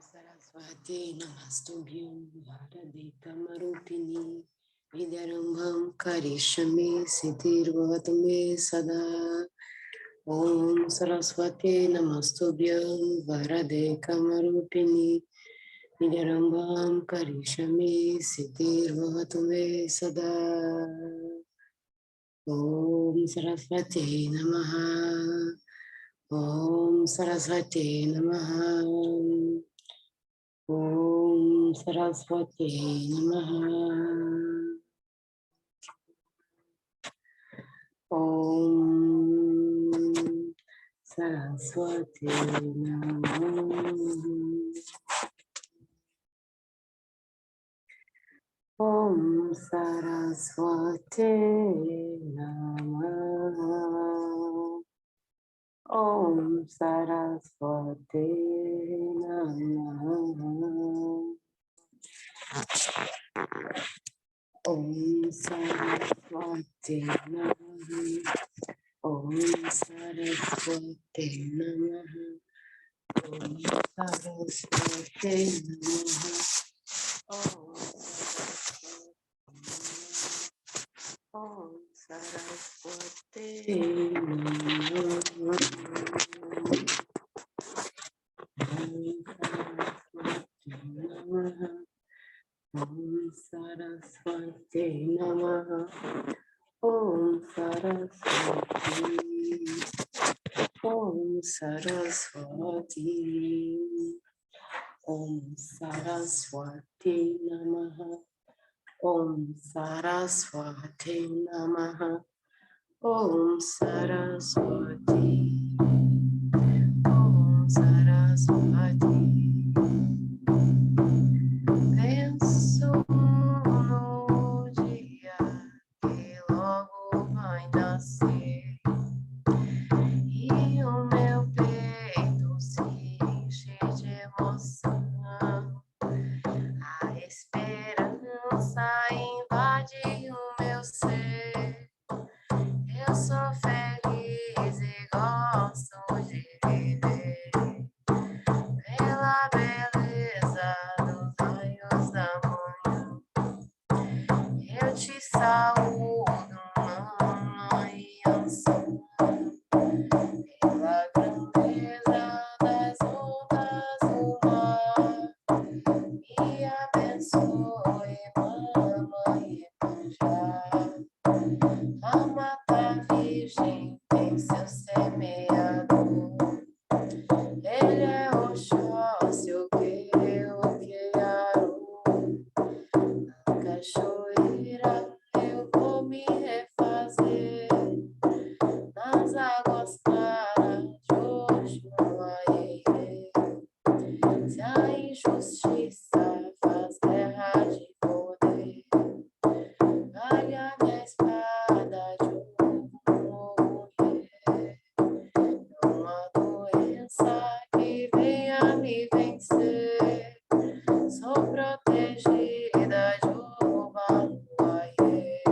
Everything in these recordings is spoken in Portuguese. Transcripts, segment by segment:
Saraswati Namastubhyam Bharade Kamarupini Vidyarambham Karishami Siddhirvatume Sada. Om Saraswati Namastubhyam Bharade Kamarupini Vidyarambham Karishami Siddhirvatume Sada. Om Saraswati Namaha. Om Saraswati Namaha. Om Saraswati Namaha. Om Saraswati Namaha. Om Saraswati Namaha. Om Saraswati Namaha. Om Saraswati Namaha. Om Saraswati Namaha. Om Saraswati Namaha. Om Saraswati Namaha. Om Saraswati Namaha. Om Saraswati. Om Saraswati. Om Saraswati Namaha. Om Saraswati Namaha. Om Saraswati. Om Saraswati. Penso no dia que logo vai nascer e o meu peito se enche de emoção. A esperança invade o meu ser. Eu sou feliz e gosto de viver pela beleza dos raios da manhã. Eu te saúdo, manhã, pela grandeza das ondas do mar. Me abençoe, mamãe Iemanjá. A mata virgem tem seu semeador. Ele é Oxóssi, o Quearo. Na cachoeira eu vou me refazer. Nas águas claras de Oxuaê. Se a injustiça faz guerra de poder, vale a minha espada de mulher. Uma doença que venha me vencer, sou protegida de Obaluaiê.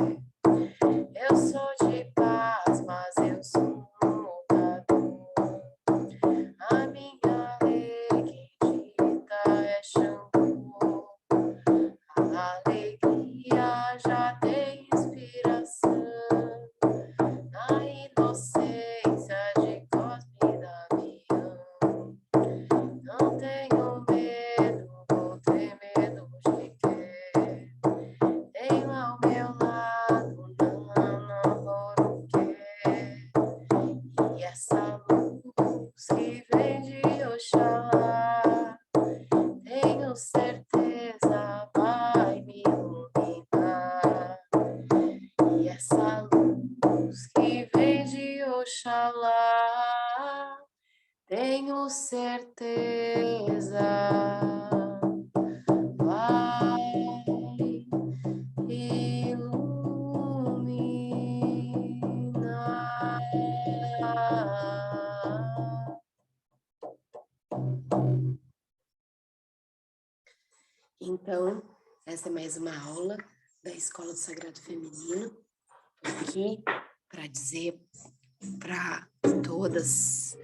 Eu sou de paz, mas eu sou um lutador. A minha requintita é Xangô. A alegria já tem inspiração na inocência de Cosme e Damião. Não tenho medo, vou ter medo de quê? Tenho ao meu lado Nananoroquê. E essa luz que vem de Oxalá, tenho certeza vai me iluminar. E essa luz que vem de Oxalá, tenho certeza vai iluminar. Então, essa é mais uma aula da Escola do Sagrado Feminino. Estou aqui para dizer para todas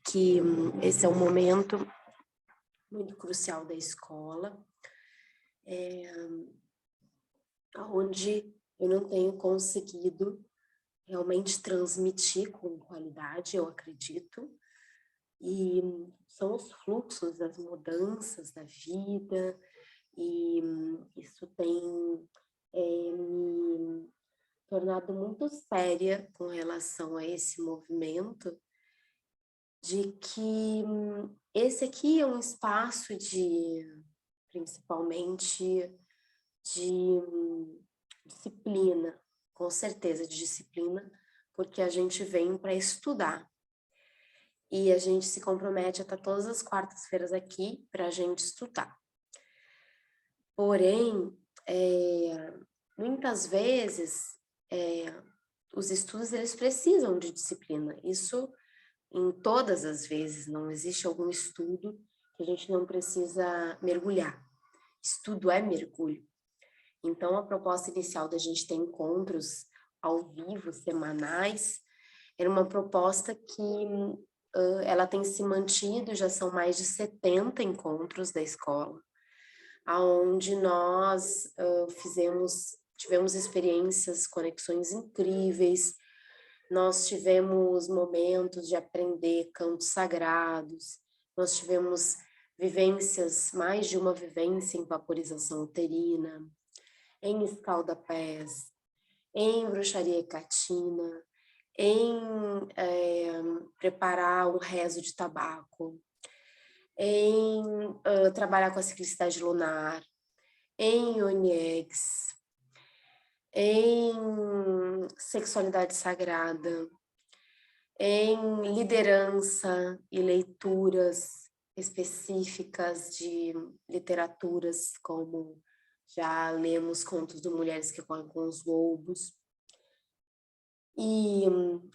que esse é o momento muito crucial da escola, onde eu não tenho conseguido realmente transmitir com qualidade, eu acredito, e são os fluxos, as mudanças da vida, e isso tem me tornado muito séria com relação a esse movimento, de que esse aqui é um espaço principalmente de disciplina, com certeza de disciplina, porque a gente vem para estudar. E a gente se compromete a estar todas as quartas-feiras aqui para a gente estudar. Porém, muitas vezes, os estudos eles precisam de disciplina. Isso em todas as vezes, não existe algum estudo que a gente não precisa mergulhar. Estudo é mergulho. Então, a proposta inicial da gente ter encontros ao vivo, semanais, era uma proposta que ela tem se mantido, já são mais de 70 encontros da escola, onde nós tivemos experiências, conexões incríveis, nós tivemos momentos de aprender cantos sagrados, nós tivemos vivências, mais de uma vivência em vaporização uterina, em escalda-pés, em bruxaria hecatina, em preparar um rezo de tabaco, em trabalhar com a ciclicidade lunar, em ONIEGS, em sexualidade sagrada, em liderança e leituras específicas de literaturas, como já lemos contos de Mulheres que Correm com os Lobos, e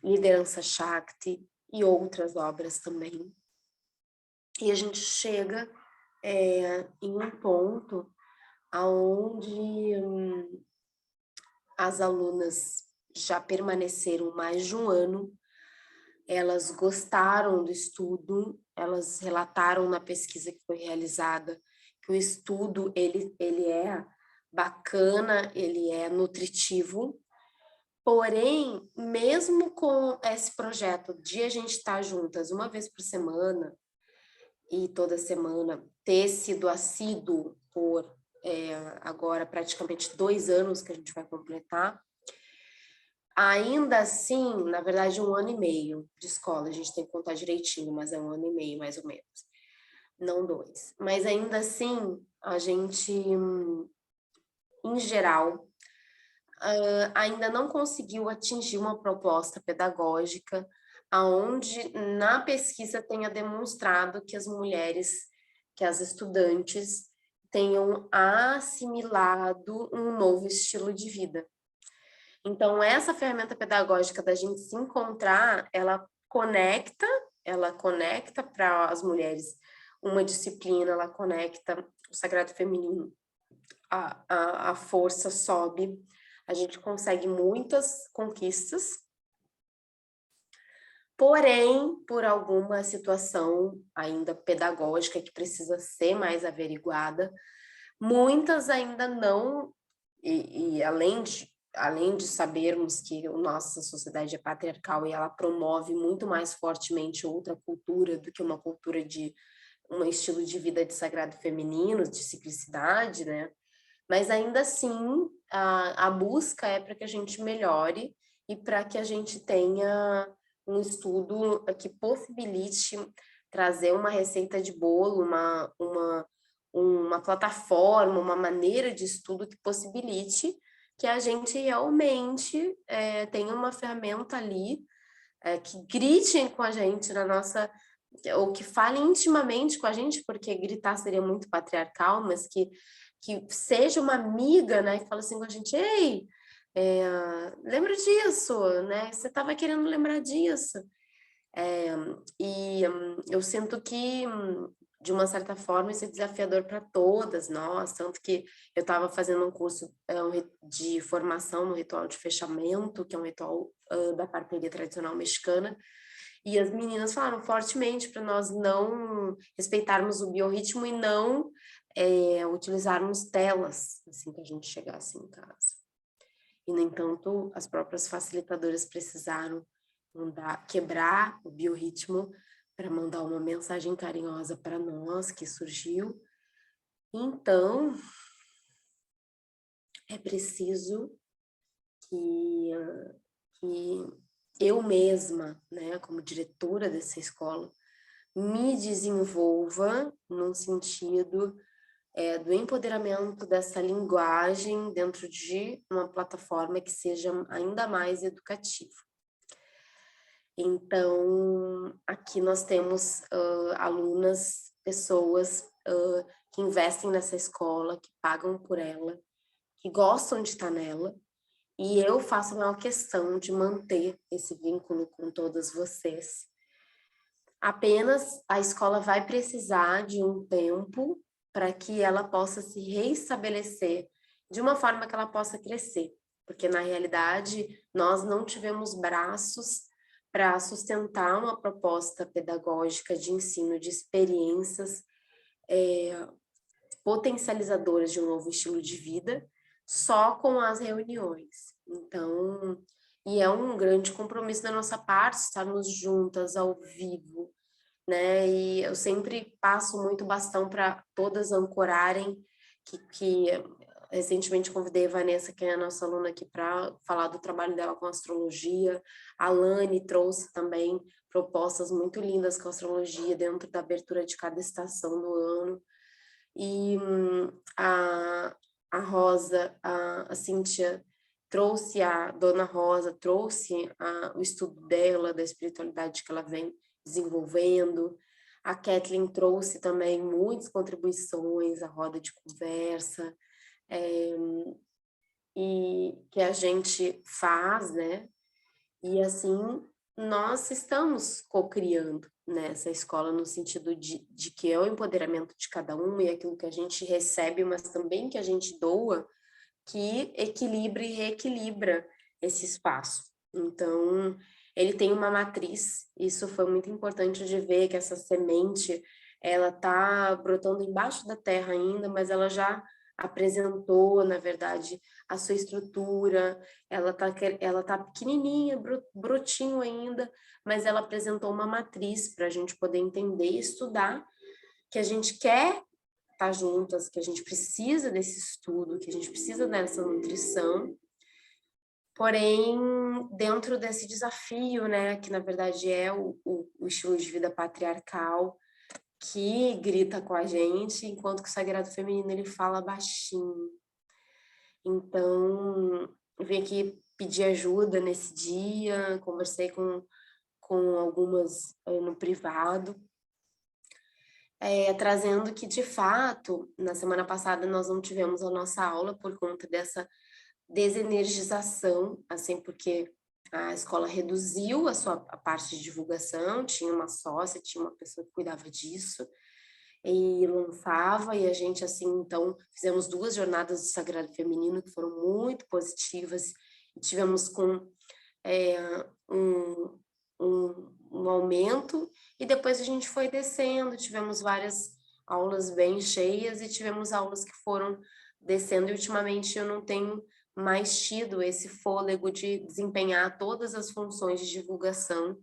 liderança Shakti e outras obras também. E a gente chega em um ponto onde as alunas já permaneceram mais de um ano, elas gostaram do estudo, elas relataram na pesquisa que foi realizada que o estudo ele é bacana, ele é nutritivo, porém, mesmo com esse projeto de a gente estar juntas uma vez por semana e toda semana ter sido assíduo por agora praticamente 2 anos que a gente vai completar, ainda assim, na verdade, 1 ano e meio de escola, a gente tem que contar direitinho, mas é 1 ano e meio, mais ou menos, não 2. Mas ainda assim, a gente, em geral, ainda não conseguiu atingir uma proposta pedagógica aonde na pesquisa tenha demonstrado que as mulheres, que as estudantes tenham assimilado um novo estilo de vida. Então, essa ferramenta pedagógica da gente se encontrar, ela conecta para as mulheres uma disciplina, ela conecta o sagrado feminino, a força sobe, a gente consegue muitas conquistas, porém, por alguma situação ainda pedagógica que precisa ser mais averiguada, muitas ainda não, e além de sabermos que a nossa sociedade é patriarcal e ela promove muito mais fortemente outra cultura do que uma cultura de um estilo de vida de sagrado feminino, de ciclicidade, né? Mas ainda assim, a busca é para que a gente melhore e para que a gente tenha um estudo que possibilite trazer uma receita de bolo, uma plataforma, uma maneira de estudo que possibilite que a gente realmente tenha uma ferramenta ali que grite com a gente na nossa, ou que fale intimamente com a gente, porque gritar seria muito patriarcal, mas que seja uma amiga, né, que fala assim com a gente, ei, lembra disso, né, você estava querendo lembrar disso. Eu sinto que, de uma certa forma, isso é desafiador para todas nós, tanto que eu estava fazendo um curso de formação no ritual de fechamento, que é um ritual da parteria tradicional mexicana, E as meninas falaram fortemente para nós não respeitarmos o biorritmo e não utilizarmos telas assim que a gente chegasse em casa. E, no entanto, as próprias facilitadoras precisaram quebrar o biorritmo para mandar uma mensagem carinhosa para nós, que surgiu. Então, é preciso que eu mesma, né, como diretora dessa escola, me desenvolva num sentido do empoderamento dessa linguagem dentro de uma plataforma que seja ainda mais educativa. Então, aqui nós temos alunas, pessoas que investem nessa escola, que pagam por ela, que gostam de estar nela, e eu faço a maior questão de manter esse vínculo com todas vocês. Apenas a escola vai precisar de um tempo para que ela possa se reestabelecer de uma forma que ela possa crescer, porque na realidade nós não tivemos braços para sustentar uma proposta pedagógica de ensino de experiências potencializadoras de um novo estilo de vida, só com as reuniões. Então, e é um grande compromisso da nossa parte estarmos juntas ao vivo, né? E eu sempre passo muito bastão para todas ancorarem, que recentemente convidei a Vanessa, que é a nossa aluna aqui, para falar do trabalho dela com astrologia. A Lani trouxe também propostas muito lindas com astrologia dentro da abertura de cada estação do ano. E a Rosa, a Cíntia trouxe, a Dona Rosa trouxe o estudo dela, da espiritualidade que ela vem desenvolvendo. A Kathleen trouxe também muitas contribuições, a roda de conversa, e que a gente faz, né? E assim, nós estamos co-criando nessa escola no sentido de que é o empoderamento de cada um e aquilo que a gente recebe, mas também que a gente doa, que equilibra e reequilibra esse espaço. Então, ele tem uma matriz, isso foi muito importante de ver que essa semente, ela tá brotando embaixo da terra ainda, mas ela já apresentou, na verdade, a sua estrutura, ela tá pequenininha, brotinho ainda, mas ela apresentou uma matriz para a gente poder entender e estudar, que a gente quer estar juntas, que a gente precisa desse estudo, que a gente precisa dessa nutrição, porém, dentro desse desafio, né, que na verdade é o estilo de vida patriarcal, que grita com a gente, enquanto que o sagrado feminino ele fala baixinho. Então, eu vim aqui pedir ajuda nesse dia, conversei com algumas no privado, trazendo que, de fato, na semana passada nós não tivemos a nossa aula por conta dessa desenergização, assim, porque a escola reduziu a parte de divulgação, tinha uma sócia, tinha uma pessoa que cuidava disso, e lançava, e a gente, assim, então, fizemos 2 jornadas do Sagrado Feminino, que foram muito positivas, e tivemos com um, um aumento, e depois a gente foi descendo, tivemos várias aulas bem cheias, e tivemos aulas que foram descendo, e ultimamente eu não tenho mais tido esse fôlego de desempenhar todas as funções de divulgação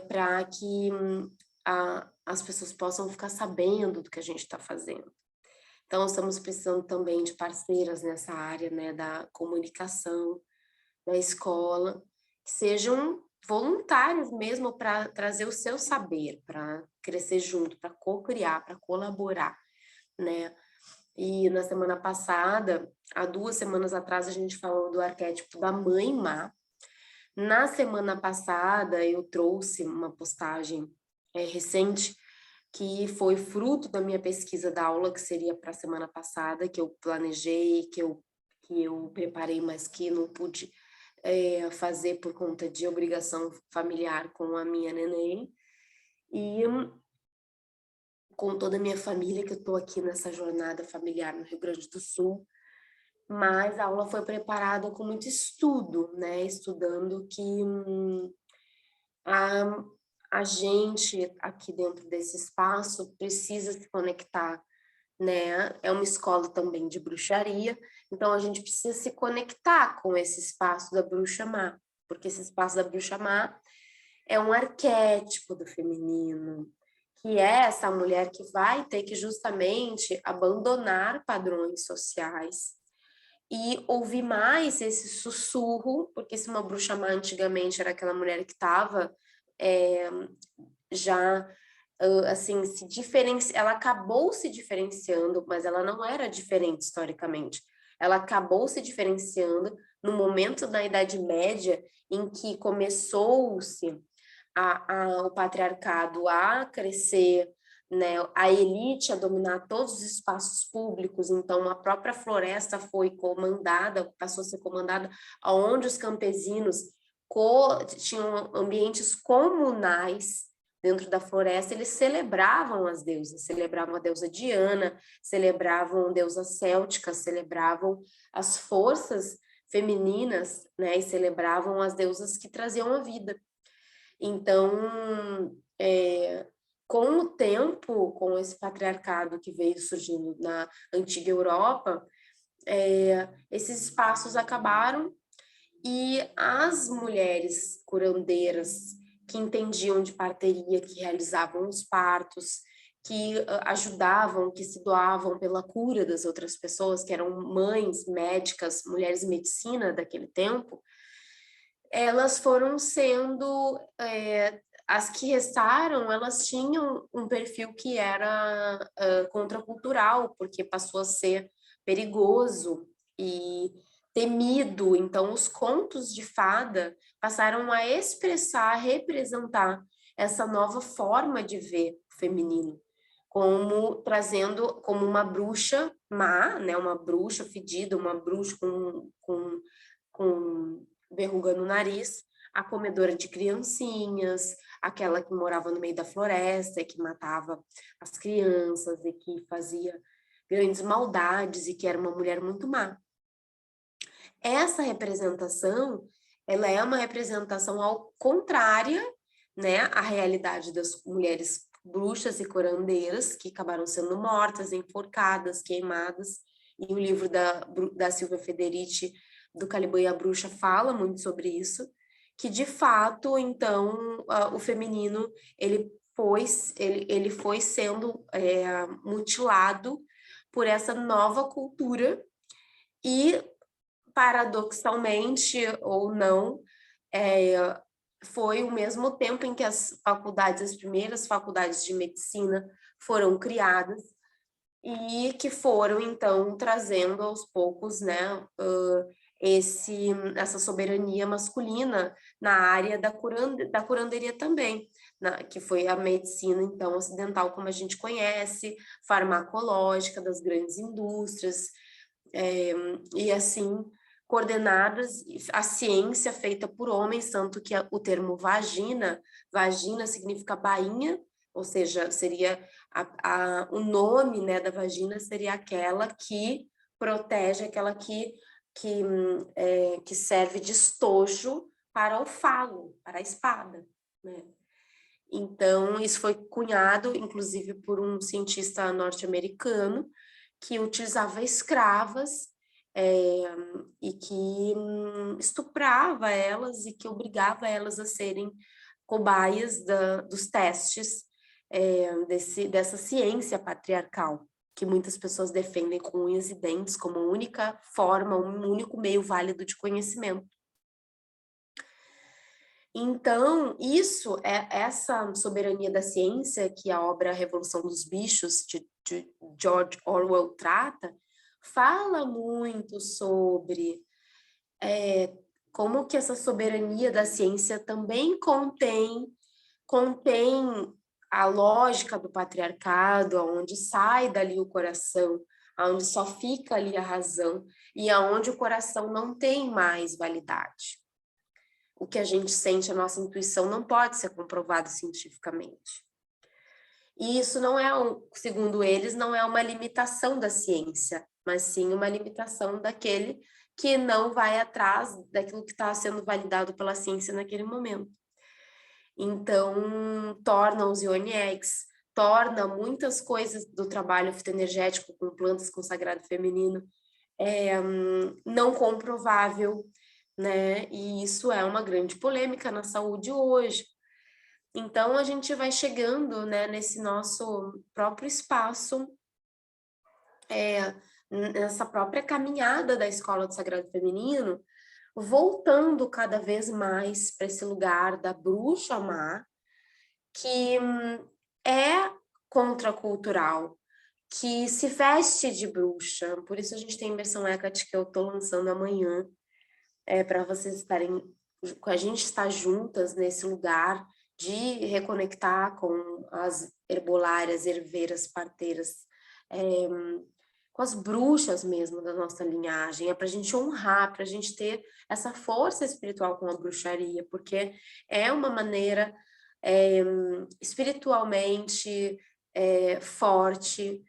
para que as pessoas possam ficar sabendo do que a gente está fazendo. Então, estamos precisando também de parceiras nessa área, né, da comunicação, da escola, que sejam voluntários mesmo para trazer o seu saber, para crescer junto, para co-criar, para colaborar, né? E na semana passada, há 2 semanas atrás, a gente falou do arquétipo da mãe má. Na semana passada, eu trouxe uma postagem recente que foi fruto da minha pesquisa da aula, que seria para a semana passada, que eu planejei, que eu preparei, mas que não pude fazer por conta de obrigação familiar com a minha neném. E com toda a minha família, que eu estou aqui nessa jornada familiar no Rio Grande do Sul, mas a aula foi preparada com muito estudo, né? Estudando A, a gente aqui dentro desse espaço precisa se conectar, né? É uma escola também de bruxaria, então a gente precisa se conectar com esse espaço da bruxa má, porque esse espaço da bruxa má é um arquétipo do feminino, que é essa mulher que vai ter que justamente abandonar padrões sociais e ouvir mais esse sussurro, porque se uma bruxa má antigamente era aquela mulher que estava já assim se diferencia, ela acabou se diferenciando, mas ela não era diferente historicamente. Ela acabou se diferenciando no momento da Idade Média em que começou-se o patriarcado a crescer, né, a elite a dominar todos os espaços públicos, então a própria floresta foi comandada, passou a ser comandada, onde os campesinos tinham ambientes comunais dentro da floresta, eles celebravam as deusas, celebravam a deusa Diana, celebravam deusas célticas, celebravam as forças femininas, né, e celebravam as deusas que traziam a vida. Então, com o tempo, com esse patriarcado que veio surgindo na antiga Europa, esses espaços acabaram e as mulheres curandeiras que entendiam de parteria, que realizavam os partos, que ajudavam, que se doavam pela cura das outras pessoas, que eram mães, médicas, mulheres de medicina daquele tempo, elas foram sendo, as que restaram, elas tinham um perfil que era contracultural, porque passou a ser perigoso e temido. Então, os contos de fada passaram a expressar, a representar essa nova forma de ver o feminino, como trazendo como uma bruxa má, né, uma bruxa fedida, uma bruxa com verruga no nariz, a comedora de criancinhas, aquela que morava no meio da floresta e que matava as crianças e que fazia grandes maldades e que era uma mulher muito má. Essa representação, ela é uma representação ao contrária, né, à realidade das mulheres bruxas e curandeiras que acabaram sendo mortas, enforcadas, queimadas, e o livro da Silvia Federici, do Caliban e a Bruxa, fala muito sobre isso, que de fato, então, o feminino, ele foi sendo mutilado por essa nova cultura e, paradoxalmente ou não, foi o mesmo tempo em que as primeiras faculdades de medicina foram criadas e que foram, então, trazendo aos poucos, né, essa soberania masculina na área da curanderia também, que foi a medicina, então, ocidental, como a gente conhece, farmacológica, das grandes indústrias, e assim, coordenadas, a ciência feita por homens, tanto que o termo vagina significa bainha, ou seja, seria o nome, né, da vagina seria aquela que protege, aquela que serve de estojo para o falo, para a espada, né? Então, isso foi cunhado, inclusive, por um cientista norte-americano que utilizava escravas e que estuprava elas e que obrigava elas a serem cobaias dos testes dessa ciência patriarcal, que muitas pessoas defendem com unhas e dentes como única forma, um único meio válido de conhecimento. Então, essa soberania da ciência que a obra Revolução dos Bichos, de George Orwell, trata, fala muito sobre como que essa soberania da ciência também contém a lógica do patriarcado, onde sai dali o coração, onde só fica ali a razão, e aonde o coração não tem mais validade. O que a gente sente, a nossa intuição, não pode ser comprovado cientificamente. E isso não é, segundo eles, não é uma limitação da ciência, mas sim uma limitação daquele que não vai atrás daquilo que está sendo validado pela ciência naquele momento. Então, torna os ioniex, torna muitas coisas do trabalho fitoenergético com plantas com sagrado feminino não comprovável, né? E isso é uma grande polêmica na saúde hoje. Então, a gente vai chegando, né, nesse nosso próprio espaço, nessa própria caminhada da Escola do Sagrado Feminino, voltando cada vez mais para esse lugar da bruxa má, que é contracultural, que se veste de bruxa. Por isso a gente tem a imersão Hecate que eu estou lançando amanhã, para vocês estarem, com a gente estar juntas nesse lugar de reconectar com as herbolárias, herveiras, parteiras, com as bruxas mesmo da nossa linhagem, é para a gente honrar, para a gente ter essa força espiritual com a bruxaria, porque é uma maneira espiritualmente forte,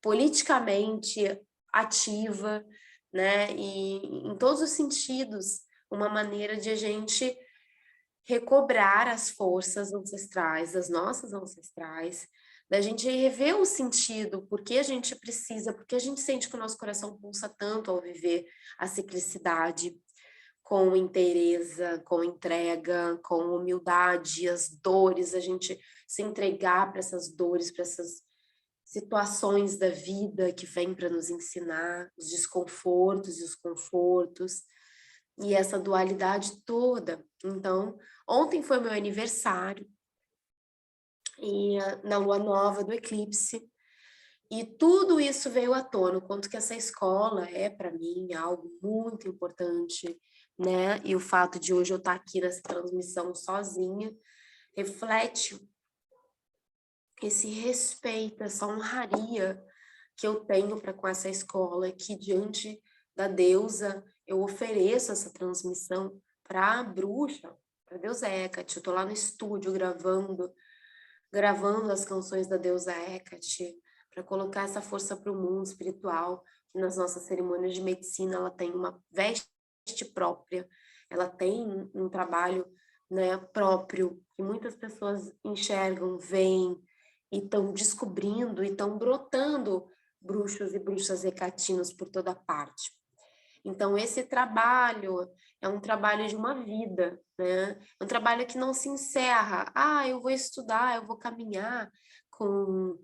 politicamente ativa, né? E em todos os sentidos, uma maneira de a gente recobrar as forças ancestrais, das nossas ancestrais, da gente rever o sentido, porque a gente precisa, porque a gente sente que o nosso coração pulsa tanto ao viver a ciclicidade, com inteireza, com entrega, com humildade, as dores, a gente se entregar para essas dores, para essas situações da vida que vêm para nos ensinar, os desconfortos e os confortos, e essa dualidade toda. Então, ontem foi meu aniversário, e na lua nova do eclipse, e tudo isso veio à tona, o quanto que essa escola é, para mim, algo muito importante, né? E o fato de hoje eu estar aqui nessa transmissão sozinha, reflete esse respeito, essa honraria que eu tenho para com essa escola, que diante da deusa eu ofereço essa transmissão para a bruxa, para a deusa Hecate. Eu estou lá no estúdio gravando as canções da deusa Hecate, para colocar essa força para o mundo espiritual, que nas nossas cerimônias de medicina ela tem uma veste própria, ela tem um trabalho, né, próprio, que muitas pessoas enxergam, veem, e estão descobrindo, e estão brotando bruxos e bruxas hecatinos por toda parte. Então, esse trabalho é um trabalho de uma vida, né? É um trabalho que não se encerra. Ah, eu vou estudar, eu vou caminhar com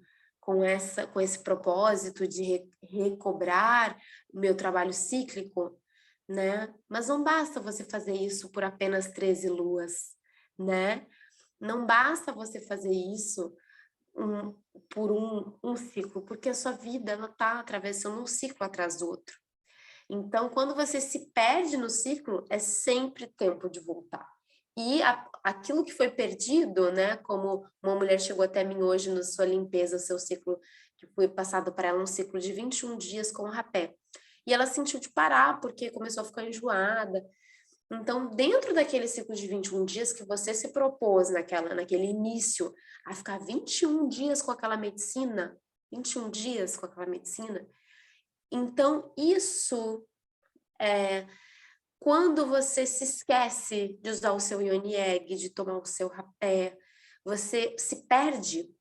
esse propósito de recobrar o meu trabalho cíclico, né? Mas não basta você fazer isso por apenas 13 luas, né? Não basta você fazer isso por um ciclo, porque a sua vida ela está atravessando um ciclo atrás do outro. Então, quando você se perde no ciclo, é sempre tempo de voltar. E aquilo que foi perdido, né? Como uma mulher chegou até mim hoje na sua limpeza, seu ciclo, que foi passado para ela um ciclo de 21 dias com rapé. E ela sentiu de parar, porque começou a ficar enjoada. Então, dentro daquele ciclo de 21 dias que você se propôs naquele início, a ficar 21 dias com aquela medicina, 21 dias com aquela medicina, então isso quando você se esquece de usar o seu Ioni Egg, de tomar o seu rapé, você se perde.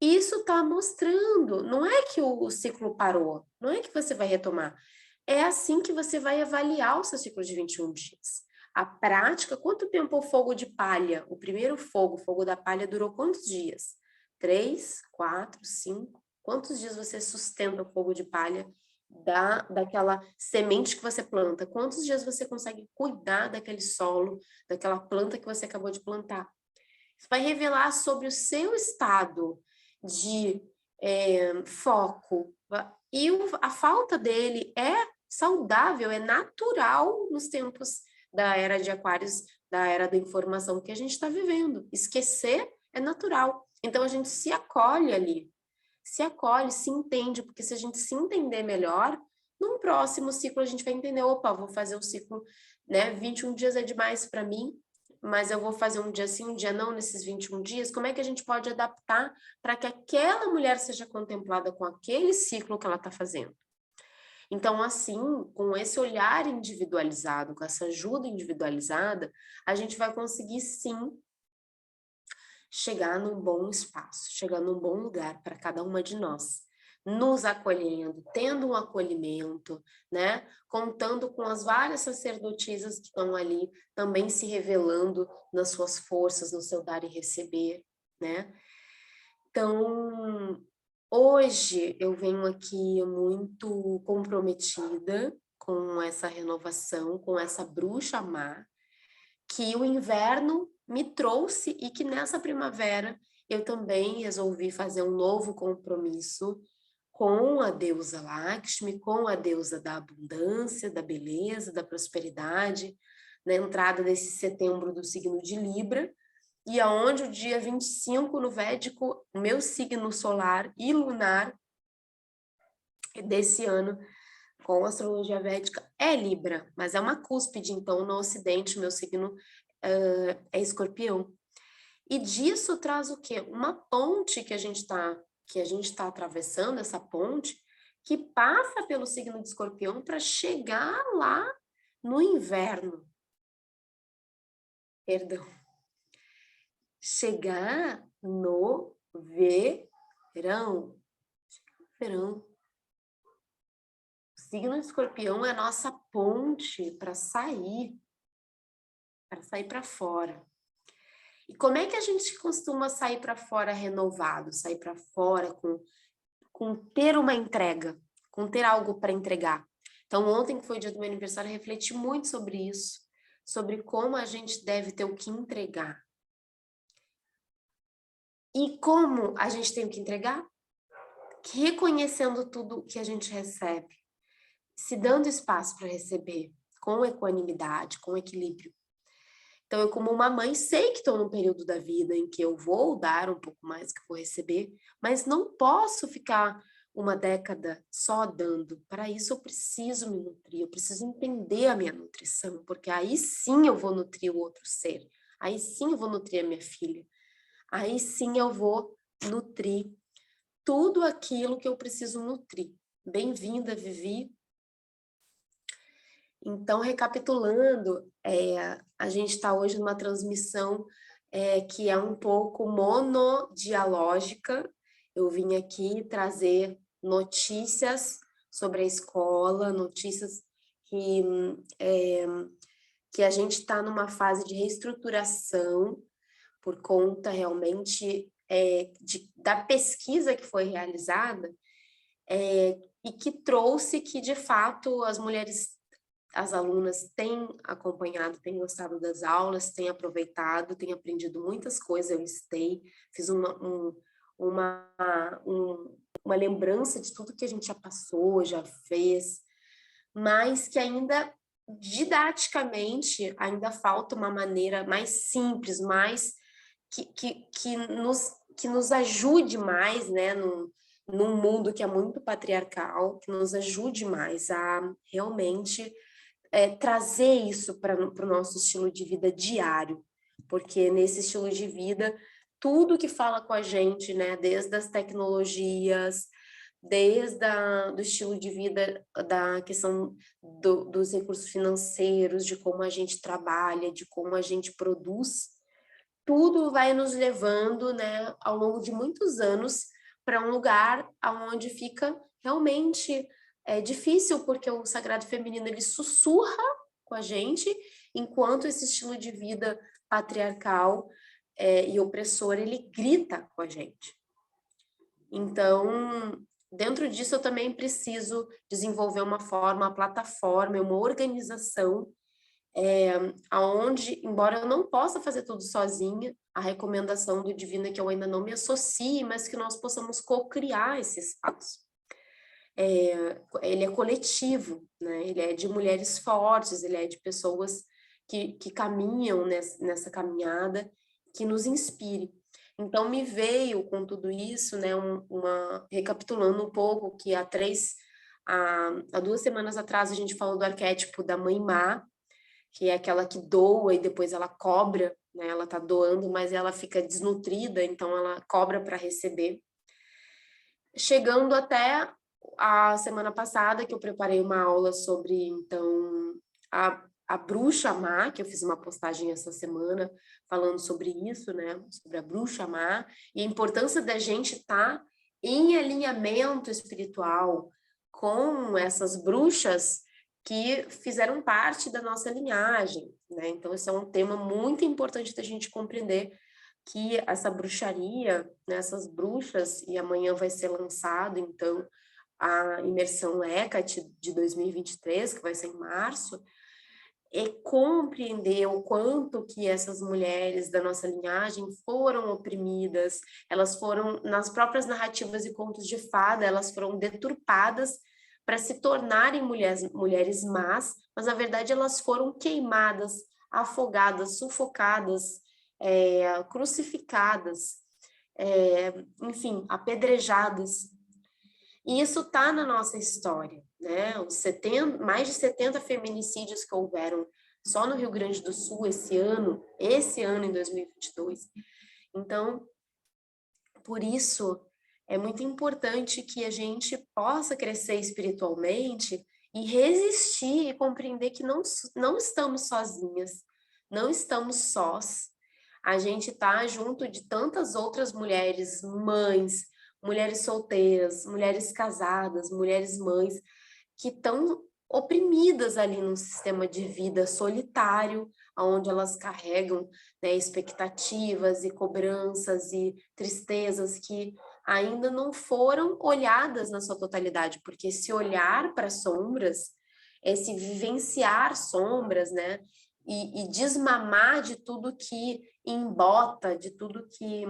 Isso está mostrando, não é que o ciclo parou, não é que você vai retomar. É assim que você vai avaliar o seu ciclo de 21 dias. A prática, quanto tempo o fogo de palha, o primeiro fogo, o fogo da palha, durou quantos dias? 3, 4, 5? Quantos dias você sustenta o fogo de palha daquela semente que você planta? Quantos dias você consegue cuidar daquele solo, daquela planta que você acabou de plantar? Isso vai revelar sobre o seu estado de foco. E a falta dele é saudável, é natural nos tempos da era de Aquários, da era da informação que a gente está vivendo. Esquecer é natural. Então a gente se acolhe ali, se acolhe, se entende, porque se a gente se entender melhor, num próximo ciclo a gente vai entender, opa, vou fazer o ciclo, né? 21 dias é demais para mim, mas eu vou fazer um dia sim, um dia não, nesses 21 dias, como é que a gente pode adaptar para que aquela mulher seja contemplada com aquele ciclo que ela está fazendo? Então, assim, com esse olhar individualizado, com essa ajuda individualizada, a gente vai conseguir, sim, chegar num bom espaço, chegar num bom lugar para cada uma de nós, nos acolhendo, tendo um acolhimento, né? Contando com as várias sacerdotisas que estão ali, também se revelando nas suas forças, no seu dar e receber, né? Então, hoje eu venho aqui muito comprometida com essa renovação, com essa bruxa má, que o inverno me trouxe e que nessa primavera eu também resolvi fazer um novo compromisso com a deusa Lakshmi, com a deusa da abundância, da beleza, da prosperidade, na entrada desse setembro do signo de Libra, e aonde o dia 25 no Védico, o meu signo solar e lunar desse ano, com a astrologia védica, é Libra, mas é uma cúspide, então no Ocidente o meu signo é Escorpião. E disso traz o quê? Uma ponte que a gente tá atravessando, essa ponte, que passa pelo signo de Escorpião para chegar lá no inverno. Perdão. Chegar no verão. Verão. O signo de Escorpião é a nossa ponte para sair para fora. E como é que a gente costuma sair para fora renovado, sair para fora com ter uma entrega, com ter algo para entregar? Então, ontem, que foi o dia do meu aniversário, eu refleti muito sobre isso, sobre como a gente deve ter o que entregar. E como a gente tem o que entregar? Reconhecendo tudo que a gente recebe, se dando espaço para receber, com equanimidade, com equilíbrio. Então, eu, como uma mãe, sei que estou num período da vida em que eu vou dar um pouco mais que eu vou receber, mas não posso ficar uma década só dando. Para isso, eu preciso me nutrir, eu preciso entender a minha nutrição, porque aí sim eu vou nutrir o outro ser, aí sim eu vou nutrir a minha filha, aí sim eu vou nutrir tudo aquilo que eu preciso nutrir. Bem-vinda, Vivi. Então, recapitulando, a gente está hoje numa transmissão que é um pouco monodialógica. Eu vim aqui trazer notícias sobre a escola, notícias que a gente está numa fase de reestruturação por conta realmente da pesquisa que foi realizada e que trouxe que, de fato, as alunas têm acompanhado, têm gostado das aulas, têm aproveitado, têm aprendido muitas coisas. Eu fiz uma lembrança de tudo que a gente já passou, já fez, mas que ainda, didaticamente, ainda falta uma maneira mais simples, mais que nos ajude mais, né, num mundo que é muito patriarcal, que nos ajude mais a realmente trazer isso para o nosso estilo de vida diário, porque nesse estilo de vida, tudo que fala com a gente, né, desde as tecnologias, do estilo de vida, da questão dos recursos financeiros, de como a gente trabalha, de como a gente produz, tudo vai nos levando, né, ao longo de muitos anos, para um lugar onde fica realmente difícil, porque o sagrado feminino ele sussurra com a gente, enquanto esse estilo de vida patriarcal e opressor ele grita com a gente. Então, dentro disso, eu também preciso desenvolver uma plataforma, uma organização aonde, embora eu não possa fazer tudo sozinha, a recomendação do divino é que eu ainda não me associe, mas que nós possamos co-criar esse espaço. Ele é coletivo, né? Ele é de mulheres fortes, ele é de pessoas que caminham nessa caminhada, que nos inspire. Então, me veio com tudo isso, né, recapitulando um pouco, que há 2 semanas atrás a gente falou do arquétipo da mãe má, que é aquela que doa e depois ela cobra, né? Ela tá doando, mas ela fica desnutrida, então ela cobra para receber. Chegando até a semana passada, que eu preparei uma aula sobre, então, a bruxa má, que eu fiz uma postagem essa semana falando sobre isso, né? Sobre a bruxa má e a importância da gente estar em alinhamento espiritual com essas bruxas que fizeram parte da nossa linhagem, né? Então, esse é um tema muito importante da gente compreender que essa bruxaria, né, essas bruxas, e amanhã vai ser lançado, então, a imersão ECAT de 2023, que vai ser em março, é compreender o quanto que essas mulheres da nossa linhagem foram oprimidas, elas foram, nas próprias narrativas e contos de fada, elas foram deturpadas para se tornarem mulheres más, mas na verdade elas foram queimadas, afogadas, sufocadas, crucificadas, enfim, apedrejadas. E isso está na nossa história, né? Mais de 70 feminicídios que houveram só no Rio Grande do Sul esse ano em 2022. Então, por isso, é muito importante que a gente possa crescer espiritualmente e resistir e compreender que não estamos sozinhas, não estamos sós. A gente está junto de tantas outras mulheres, mães, mulheres solteiras, mulheres casadas, mulheres mães, que estão oprimidas ali num sistema de vida solitário, onde elas carregam, né, expectativas e cobranças e tristezas que ainda não foram olhadas na sua totalidade, porque esse olhar para sombras, esse vivenciar sombras, né, e desmamar de tudo que embota, de tudo que,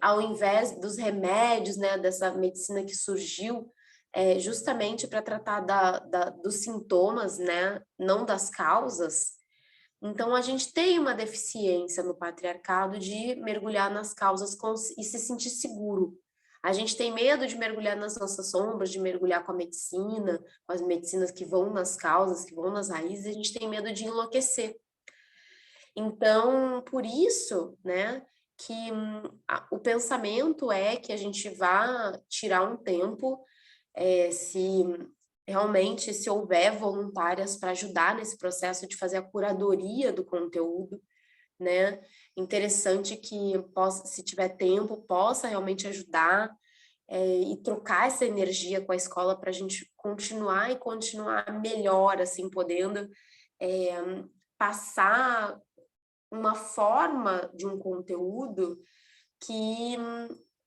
ao invés dos remédios, né, dessa medicina que surgiu, justamente para tratar dos sintomas, né, não das causas. Então, a gente tem uma deficiência no patriarcado de mergulhar nas causas e se sentir seguro. A gente tem medo de mergulhar nas nossas sombras, de mergulhar com a medicina, com as medicinas que vão nas causas, que vão nas raízes, a gente tem medo de enlouquecer. Então, por isso, né, que o pensamento é que a gente vá tirar um tempo, se realmente se houver voluntárias para ajudar nesse processo de fazer a curadoria do conteúdo, né? Interessante que possa, se tiver tempo, possa realmente ajudar e trocar essa energia com a escola para a gente continuar melhor, assim, podendo passar uma forma de um conteúdo que,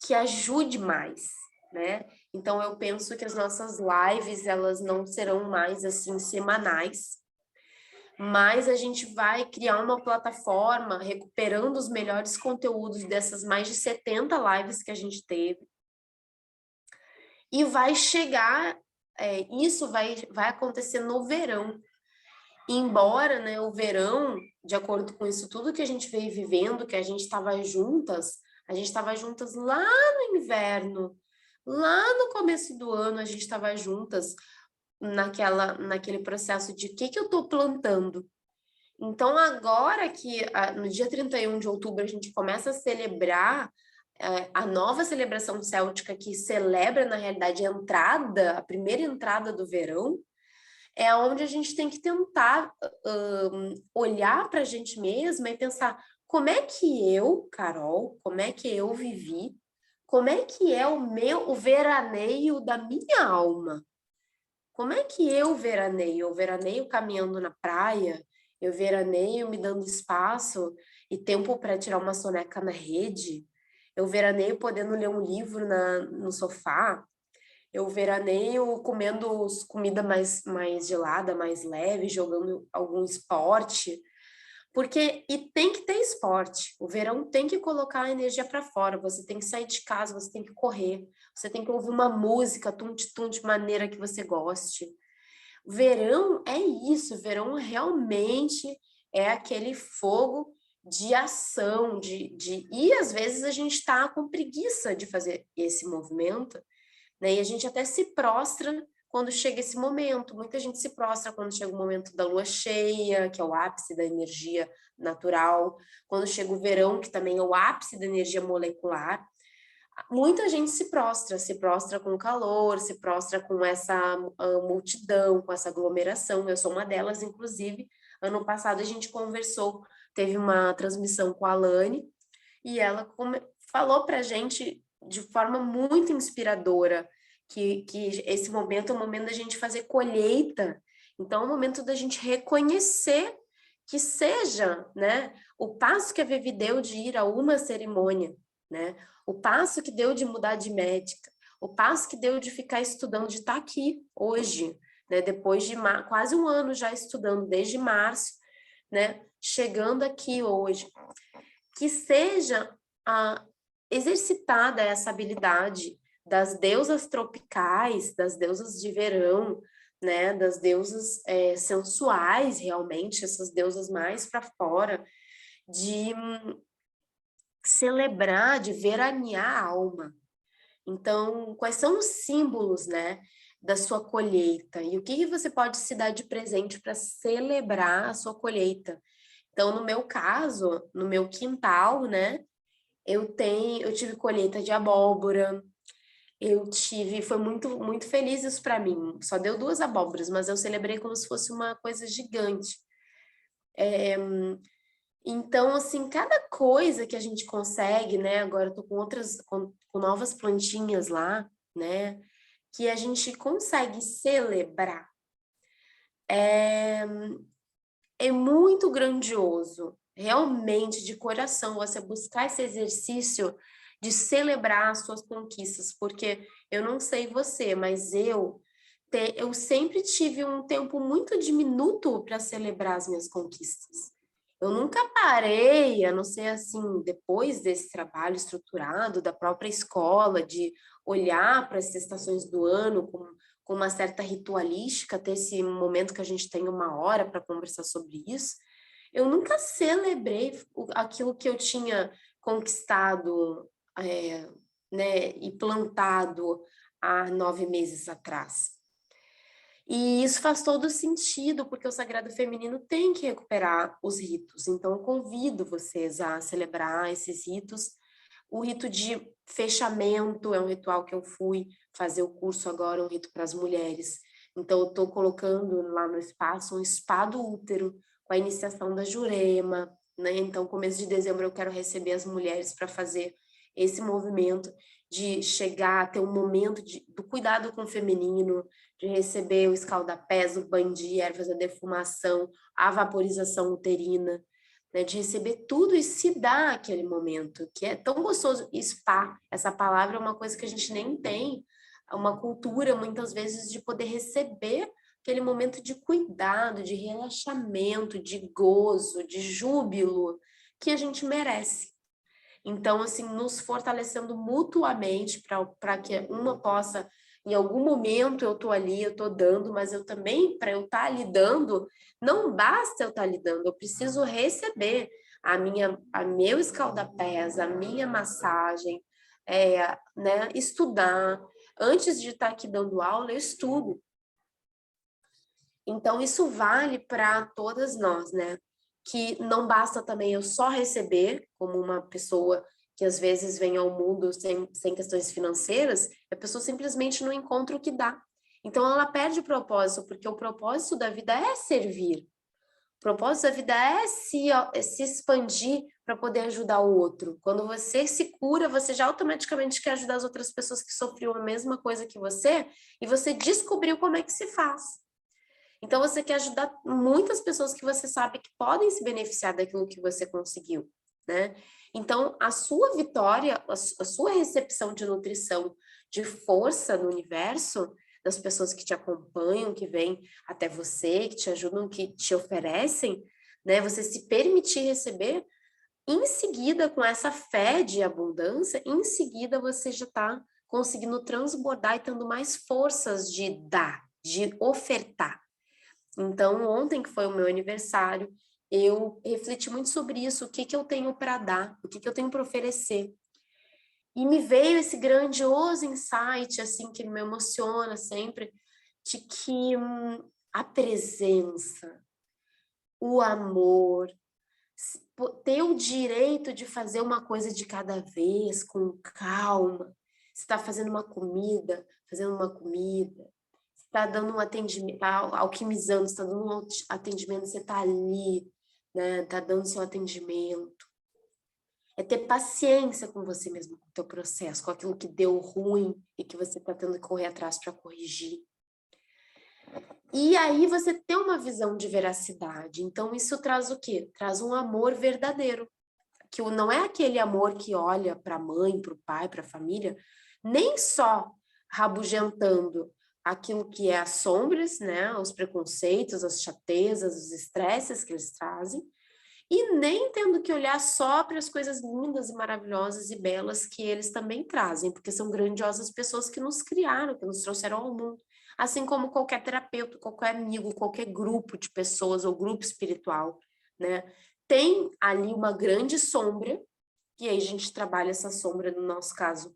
que ajude mais, né? Então, eu penso que as nossas lives, elas não serão mais, assim, semanais, mas a gente vai criar uma plataforma recuperando os melhores conteúdos dessas mais de 70 lives que a gente teve, e vai chegar, isso vai acontecer no verão. Embora, né, o verão, de acordo com isso tudo que a gente veio vivendo, que a gente estava juntas lá no inverno, lá no começo do ano, a gente estava juntas naquele processo de o que eu estou plantando. Então, agora que no dia 31 de outubro a gente começa a celebrar a nova celebração céltica que celebra, na realidade, a primeira entrada do verão, é onde a gente tem que tentar olhar para a gente mesma e pensar como é que eu, Carol, como é que eu vivi, como é que é o veraneio da minha alma. Como é que eu veraneio? Eu veraneio caminhando na praia, eu veraneio me dando espaço e tempo para tirar uma soneca na rede, eu veraneio podendo ler um livro no sofá, eu veraneio comendo comida mais gelada, mais leve, jogando algum esporte, e tem que ter esporte. O verão tem que colocar a energia para fora, você tem que sair de casa, você tem que correr, você tem que ouvir uma música, tum-tum, de maneira que você goste. Verão é isso, verão realmente é aquele fogo de ação, e às vezes a gente está com preguiça de fazer esse movimento, né? E a gente até se prostra quando chega esse momento. Muita gente se prostra quando chega o momento da lua cheia, que é o ápice da energia natural, quando chega o verão, que também é o ápice da energia molecular. muita gente se prostra com o calor, se prostra com essa multidão, com essa aglomeração. Eu sou uma delas, inclusive. Ano passado a gente conversou, teve uma transmissão com a Alane, e ela falou para a gente de forma muito inspiradora que esse momento é o momento da gente fazer colheita. Então, é o momento da gente reconhecer que seja, né, o passo que a Vivi deu de ir a uma cerimônia, né, o passo que deu de mudar de médica, o passo que deu de ficar estudando, de estar aqui hoje, né, depois de quase um ano já estudando, desde março, né, chegando aqui hoje, que seja exercitada essa habilidade das deusas tropicais, das deusas de verão, né, das deusas sensuais, realmente, essas deusas mais para fora, de celebrar, de veranear a alma. Então, quais são os símbolos, né, da sua colheita? E o que você pode se dar de presente para celebrar a sua colheita? Então, no meu caso, no meu quintal, né, eu tive colheita de abóbora, foi muito feliz isso para mim. Só deu 2 abóboras, mas eu celebrei como se fosse uma coisa gigante. Então, assim, cada coisa que a gente consegue, né? Agora eu tô com novas plantinhas lá, né? Que a gente consegue celebrar. É muito grandioso, realmente, de coração, você buscar esse exercício de celebrar as suas conquistas, porque eu não sei você, mas eu sempre tive um tempo muito diminuto para celebrar as minhas conquistas. Eu nunca parei, a não ser assim, depois desse trabalho estruturado da própria escola, de olhar para as estações do ano com uma certa ritualística, ter esse momento que a gente tem 1 hora para conversar sobre isso. Eu nunca celebrei aquilo que eu tinha conquistado, né, e plantado há 9 meses atrás. E isso faz todo sentido, porque o sagrado feminino tem que recuperar os ritos. Então, eu convido vocês a celebrar esses ritos. O rito de fechamento é um ritual que eu fui fazer o curso agora, um rito para as mulheres. Então, eu estou colocando lá no espaço um spa do útero, com a iniciação da Jurema, né? Então, começo de dezembro, eu quero receber as mulheres para fazer esse movimento de chegar a ter um momento do cuidado com o feminino, de receber o escaldapés, o banho de ervas, a defumação, a vaporização uterina, né, de receber tudo e se dar aquele momento, que é tão gostoso. Spa, essa palavra é uma coisa que a gente nem tem, uma cultura, muitas vezes, de poder receber aquele momento de cuidado, de relaxamento, de gozo, de júbilo, que a gente merece. Então, assim, nos fortalecendo mutuamente para que uma possa, em algum momento eu tô ali, eu tô dando, mas eu também, para eu estar ali dando, não basta eu estar ali dando, eu preciso receber a meu escaldapés, a minha massagem, né, estudar. Antes de estar aqui dando aula, eu estudo. Então, isso vale para todas nós, né? Que não basta também eu só receber, como uma pessoa que às vezes vem ao mundo sem questões financeiras, a pessoa simplesmente não encontra o que dá. Então, ela perde o propósito, porque o propósito da vida é servir. O propósito da vida é se expandir para poder ajudar o outro. Quando você se cura, você já automaticamente quer ajudar as outras pessoas que sofreram a mesma coisa que você, e você descobriu como é que se faz. Então, você quer ajudar muitas pessoas que você sabe que podem se beneficiar daquilo que você conseguiu, né? Então, a sua vitória, a sua recepção de nutrição, de força no universo, das pessoas que te acompanham, que vêm até você, que te ajudam, que te oferecem, né? Você se permitir receber, em seguida, com essa fé de abundância, em seguida você já está conseguindo transbordar e tendo mais forças de dar, de ofertar. Então, ontem, que foi o meu aniversário, eu refleti muito sobre isso, o que que eu tenho para dar, o que que eu tenho para oferecer. E me veio esse grandioso insight, assim, que me emociona sempre, de que a presença, o amor, ter o direito de fazer uma coisa de cada vez, com calma. Você está fazendo uma comida, você está dando um atendimento, está alquimizando, você está dando um atendimento, você está ali, né? Está dando seu atendimento. É ter paciência com você mesmo, com o teu processo, com aquilo que deu ruim e que você está tendo que correr atrás para corrigir. E aí você tem uma visão de veracidade. Então, isso traz o quê? Traz um amor verdadeiro. Que não é aquele amor que olha para a mãe, para o pai, para a família, nem só rabugentando aquilo que é as sombras, né? Os preconceitos, as chatezas, os estresses que eles trazem, e nem tendo que olhar só para as coisas lindas e maravilhosas e belas que eles também trazem, porque são grandiosas pessoas que nos criaram, que nos trouxeram ao mundo. Assim como qualquer terapeuta, qualquer amigo, qualquer grupo de pessoas ou grupo espiritual, né? Tem ali uma grande sombra, e aí a gente trabalha essa sombra, no nosso caso,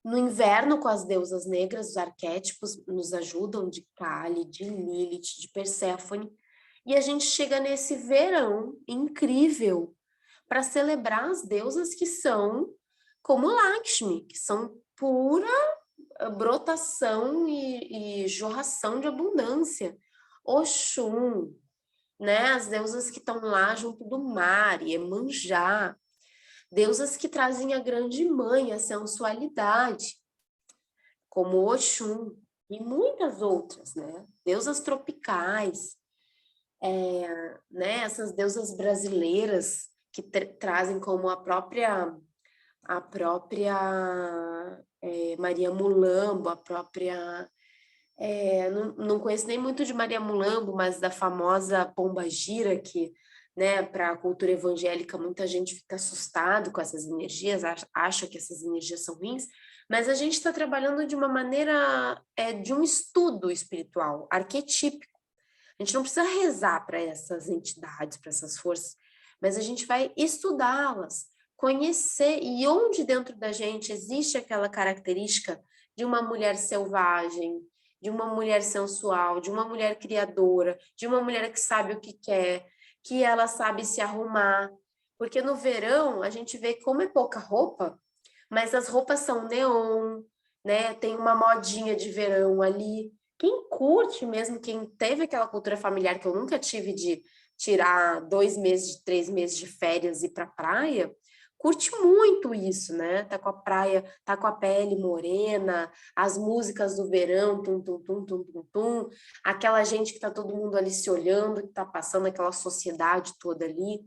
no inverno com as deusas negras, os arquétipos nos ajudam, de Kali, de Lilith, de Perséfone, e a gente chega nesse verão incrível para celebrar as deusas que são como Lakshmi, que são pura brotação e jorração de abundância. Oxum, né? As deusas que estão lá junto do mar, Iemanjá, deusas que trazem a grande mãe, a sensualidade, como Oxum e muitas outras, né? Deusas tropicais, né? Essas deusas brasileiras que trazem como a própria Maria Mulambo, a própria não conheço nem muito de Maria Mulambo, mas da famosa Pomba Gira, que, né, para a cultura evangélica, muita gente fica assustado com essas energias, acha que essas energias são ruins, mas a gente está trabalhando de uma maneira, de um estudo espiritual, arquetípico. A gente não precisa rezar para essas entidades, para essas forças, mas a gente vai estudá-las, conhecer, e onde dentro da gente existe aquela característica de uma mulher selvagem, de uma mulher sensual, de uma mulher criadora, de uma mulher que sabe o que quer, que ela sabe se arrumar. Porque no verão a gente vê como é pouca roupa, mas as roupas são neon, né? Tem uma modinha de verão ali. Quem curte mesmo, quem teve aquela cultura familiar que eu nunca tive de tirar 2 meses, 3 meses de férias e ir pra praia, curte muito isso, né? Tá com a praia, tá com a pele morena, as músicas do verão, tum, tum, tum, tum, tum, tum, aquela gente que tá todo mundo ali se olhando, que tá passando aquela sociedade toda ali,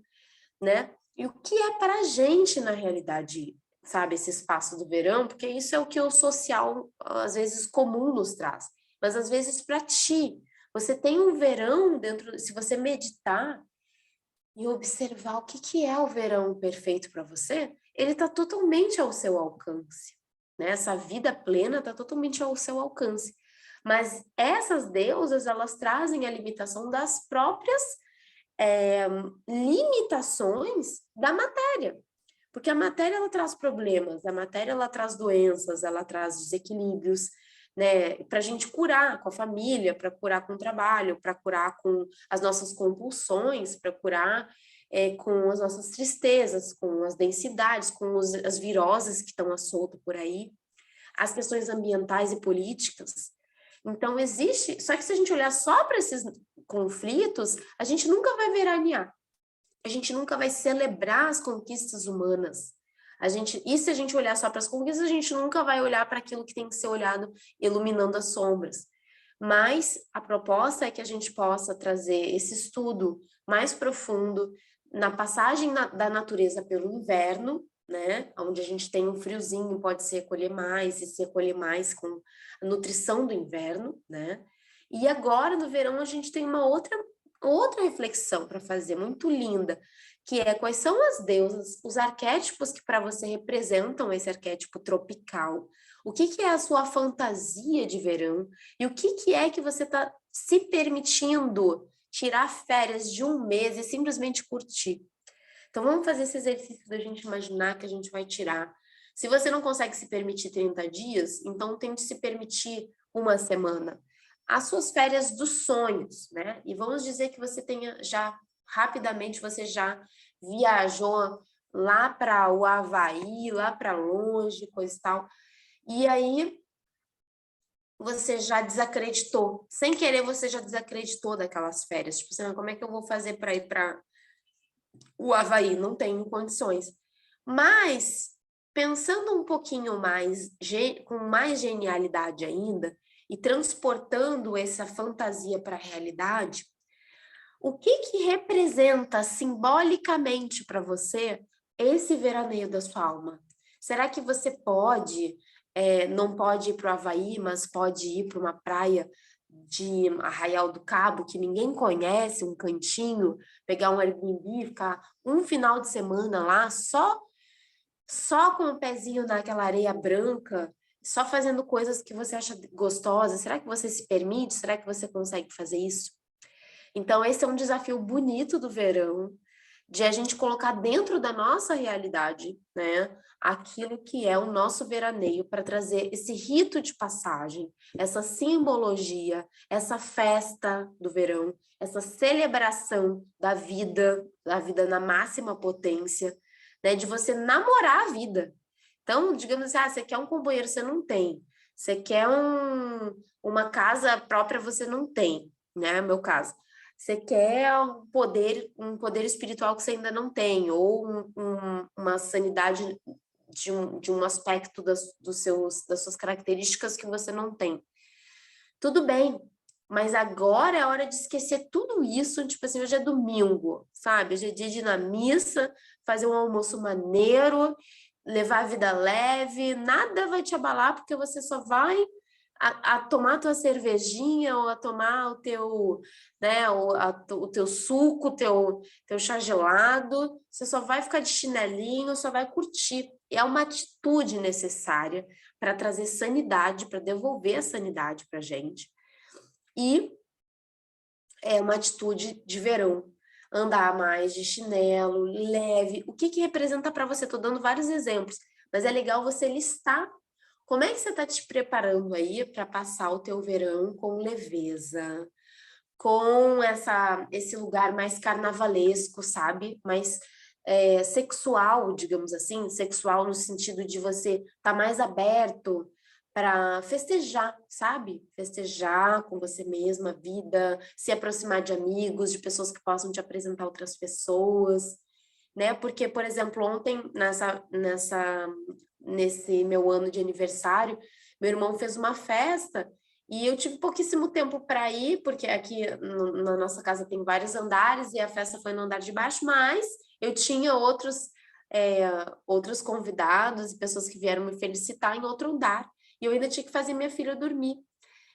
né? E o que é pra gente, na realidade, sabe, esse espaço do verão, porque isso é o que o social, às vezes, comum nos traz. Mas, às vezes, para ti, você tem um verão dentro, se você meditar e observar o que é o verão perfeito para você, ele está totalmente ao seu alcance, né? Essa vida plena está totalmente ao seu alcance. Mas essas deusas, elas trazem a limitação das próprias limitações da matéria. Porque a matéria, ela traz problemas, a matéria, ela traz doenças, ela traz desequilíbrios, né? Para a gente curar com a família, para curar com o trabalho, para curar com as nossas compulsões, para curar com as nossas tristezas, com as densidades, com as viroses que estão à solta por aí, as questões ambientais e políticas. Então, existe... Só que se a gente olhar só para esses conflitos, a gente nunca vai veranear. A gente nunca vai celebrar as conquistas humanas. E se a gente olhar só para as conquistas, a gente nunca vai olhar para aquilo que tem que ser olhado, iluminando as sombras. Mas a proposta é que a gente possa trazer esse estudo mais profundo na passagem da natureza pelo inverno, né? Onde a gente tem um friozinho, pode se recolher mais, e se recolher mais com a nutrição do inverno, né? E agora, no verão, a gente tem uma outra reflexão para fazer, muito linda, que é quais são as deusas, os arquétipos que para você representam esse arquétipo tropical, o que é a sua fantasia de verão e o que é que você está se permitindo tirar férias de 1 mês e simplesmente curtir. Então, vamos fazer esse exercício da gente imaginar que a gente vai tirar. Se você não consegue se permitir 30 dias, então tente se permitir 1 semana. As suas férias dos sonhos, né? E vamos dizer que você tenha já rapidamente você já viajou lá para o Havaí, lá para longe, coisa e tal. E aí você já desacreditou. Sem querer, você já desacreditou daquelas férias. Tipo assim, como é que eu vou fazer para ir para o Havaí? Não tenho condições. Mas, pensando um pouquinho mais, com mais genialidade ainda, e transportando essa fantasia para a realidade, o que que representa simbolicamente para você esse veraneio da sua alma? Será que você pode, não pode ir para o Havaí, mas pode ir para uma praia de Arraial do Cabo, que ninguém conhece, um cantinho, pegar um Airbnb, ficar um final de semana lá, só com o pezinho naquela areia branca, só fazendo coisas que você acha gostosas? Será que você se permite? Será que você consegue fazer isso? Então, esse é um desafio bonito do verão, de a gente colocar dentro da nossa realidade, né, aquilo que é o nosso veraneio, para trazer esse rito de passagem, essa simbologia, essa festa do verão, essa celebração da vida na máxima potência, né, de você namorar a vida. Então, digamos assim, você quer um companheiro, você não tem. Você quer uma casa própria, você não tem, né, no meu caso. Você quer um poder espiritual que você ainda não tem, ou uma sanidade de um aspecto das suas características que você não tem. Tudo bem, mas agora é hora de esquecer tudo isso, tipo assim, hoje é domingo, sabe? Hoje é dia de ir na missa, fazer um almoço maneiro, levar a vida leve, nada vai te abalar, porque você só vai a tomar a tua cervejinha ou a tomar o teu, né, o teu suco, teu chá gelado, você só vai ficar de chinelinho, só vai curtir. E é uma atitude necessária para trazer sanidade, para devolver a sanidade para a gente. E é uma atitude de verão. Andar mais de chinelo, leve. O que que representa para você? Estou dando vários exemplos, mas é legal você listar como é que você está te preparando aí para passar o teu verão com leveza, com esse lugar mais carnavalesco, sabe? Mais sexual, digamos assim, sexual no sentido de você estar tá mais aberto para festejar, sabe? Festejar com você mesma a vida, se aproximar de amigos, de pessoas que possam te apresentar outras pessoas, né? Porque, por exemplo, ontem, nesse meu ano de aniversário, meu irmão fez uma festa e eu tive pouquíssimo tempo para ir, porque aqui na nossa casa tem vários andares e a festa foi no andar de baixo, mas eu tinha outros convidados e pessoas que vieram me felicitar em outro andar. E eu ainda tinha que fazer minha filha dormir.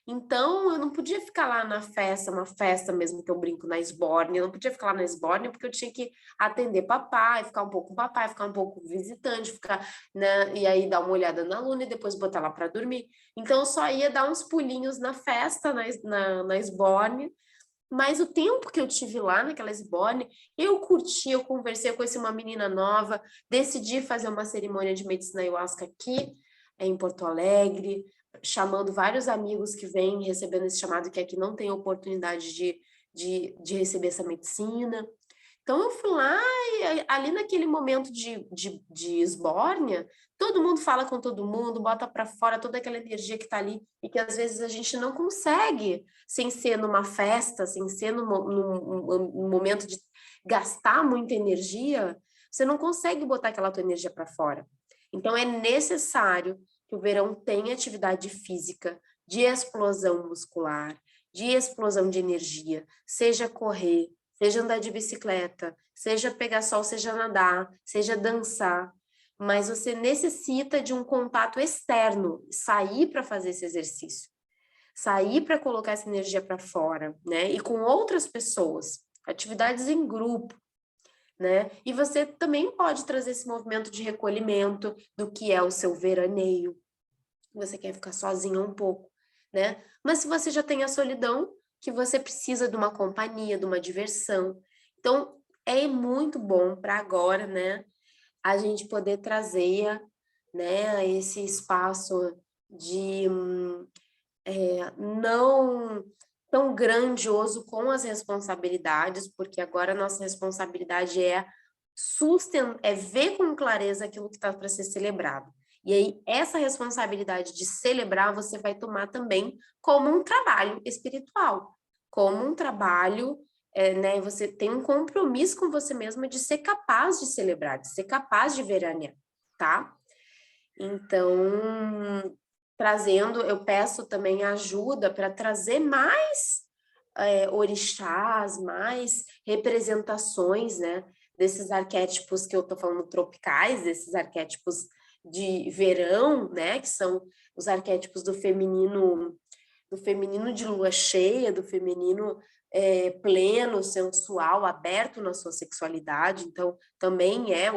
Então, eu não podia ficar lá na festa, uma festa mesmo que eu brinco na esbórnia, eu não podia ficar lá na esbórnia porque eu tinha que atender papai, ficar um pouco com papai, ficar um pouco visitante, ficar, né, e aí dar uma olhada na Luna e depois botar lá para dormir. Então, eu só ia dar uns pulinhos na festa, na esbórnia, mas o tempo que eu tive lá naquela esbórnia, eu curti, eu conversei, eu conheci uma menina nova, decidi fazer uma cerimônia de medicina ayahuasca aqui, em Porto Alegre, chamando vários amigos que vêm recebendo esse chamado, que aqui não tem oportunidade de receber essa medicina. Então, eu fui lá e ali naquele momento de esbórnia, todo mundo fala com todo mundo, bota para fora toda aquela energia que está ali e que às vezes a gente não consegue, sem ser numa festa, sem ser num momento de gastar muita energia, você não consegue botar aquela tua energia para fora. Então, é necessário que o verão tenha atividade física de explosão muscular, de explosão de energia, seja correr, seja andar de bicicleta, seja pegar sol, seja nadar, seja dançar, mas você necessita de um contato externo, sair para fazer esse exercício, sair para colocar essa energia para fora, né? E com outras pessoas, atividades em grupo, né? E você também pode trazer esse movimento de recolhimento do que é o seu veraneio. Você quer ficar sozinha um pouco, né? Mas se você já tem a solidão, que você precisa de uma companhia, de uma diversão. Então, é muito bom para agora, né? A gente poder trazer, né, esse espaço de não tão grandioso com as responsabilidades, porque agora a nossa responsabilidade é ver com clareza aquilo que está para ser celebrado. E aí, essa responsabilidade de celebrar, você vai tomar também como um trabalho espiritual, como um trabalho, né? Você tem um compromisso com você mesma de ser capaz de celebrar, de ser capaz de veranear, tá? Então, eu peço também ajuda para trazer mais orixás, mais representações, né? Desses arquétipos que eu tô falando tropicais, desses arquétipos de verão, né? Que são os arquétipos do feminino de lua cheia, do feminino pleno, sensual, aberto na sua sexualidade. Então,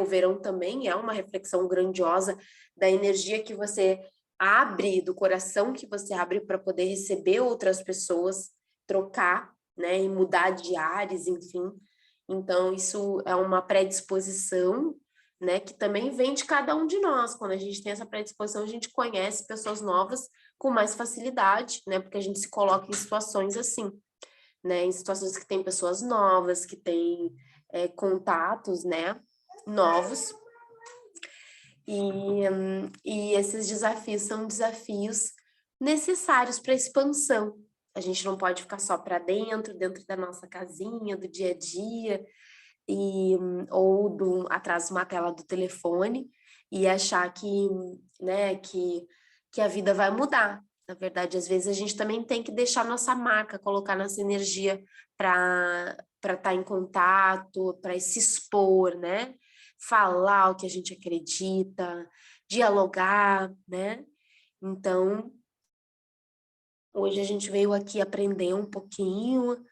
o verão também é uma reflexão grandiosa da energia que você abre, do coração que você abre para poder receber outras pessoas, trocar, né, e mudar de ares, enfim. Então, isso é uma predisposição, né, que também vem de cada um de nós. Quando a gente tem essa predisposição, a gente conhece pessoas novas com mais facilidade, né, porque a gente se coloca em situações assim, né, em situações que tem pessoas novas, que tem contatos, né, novos. E esses desafios são desafios necessários para a expansão. A gente não pode ficar só para dentro da nossa casinha, do dia a dia, ou atrás de uma tela do telefone, e achar que, né, que a vida vai mudar. Na verdade, às vezes a gente também tem que deixar nossa marca, colocar nossa energia para estar em contato, para se expor, né? Falar o que a gente acredita, dialogar, né? Então, hoje a gente veio aqui aprender um pouquinho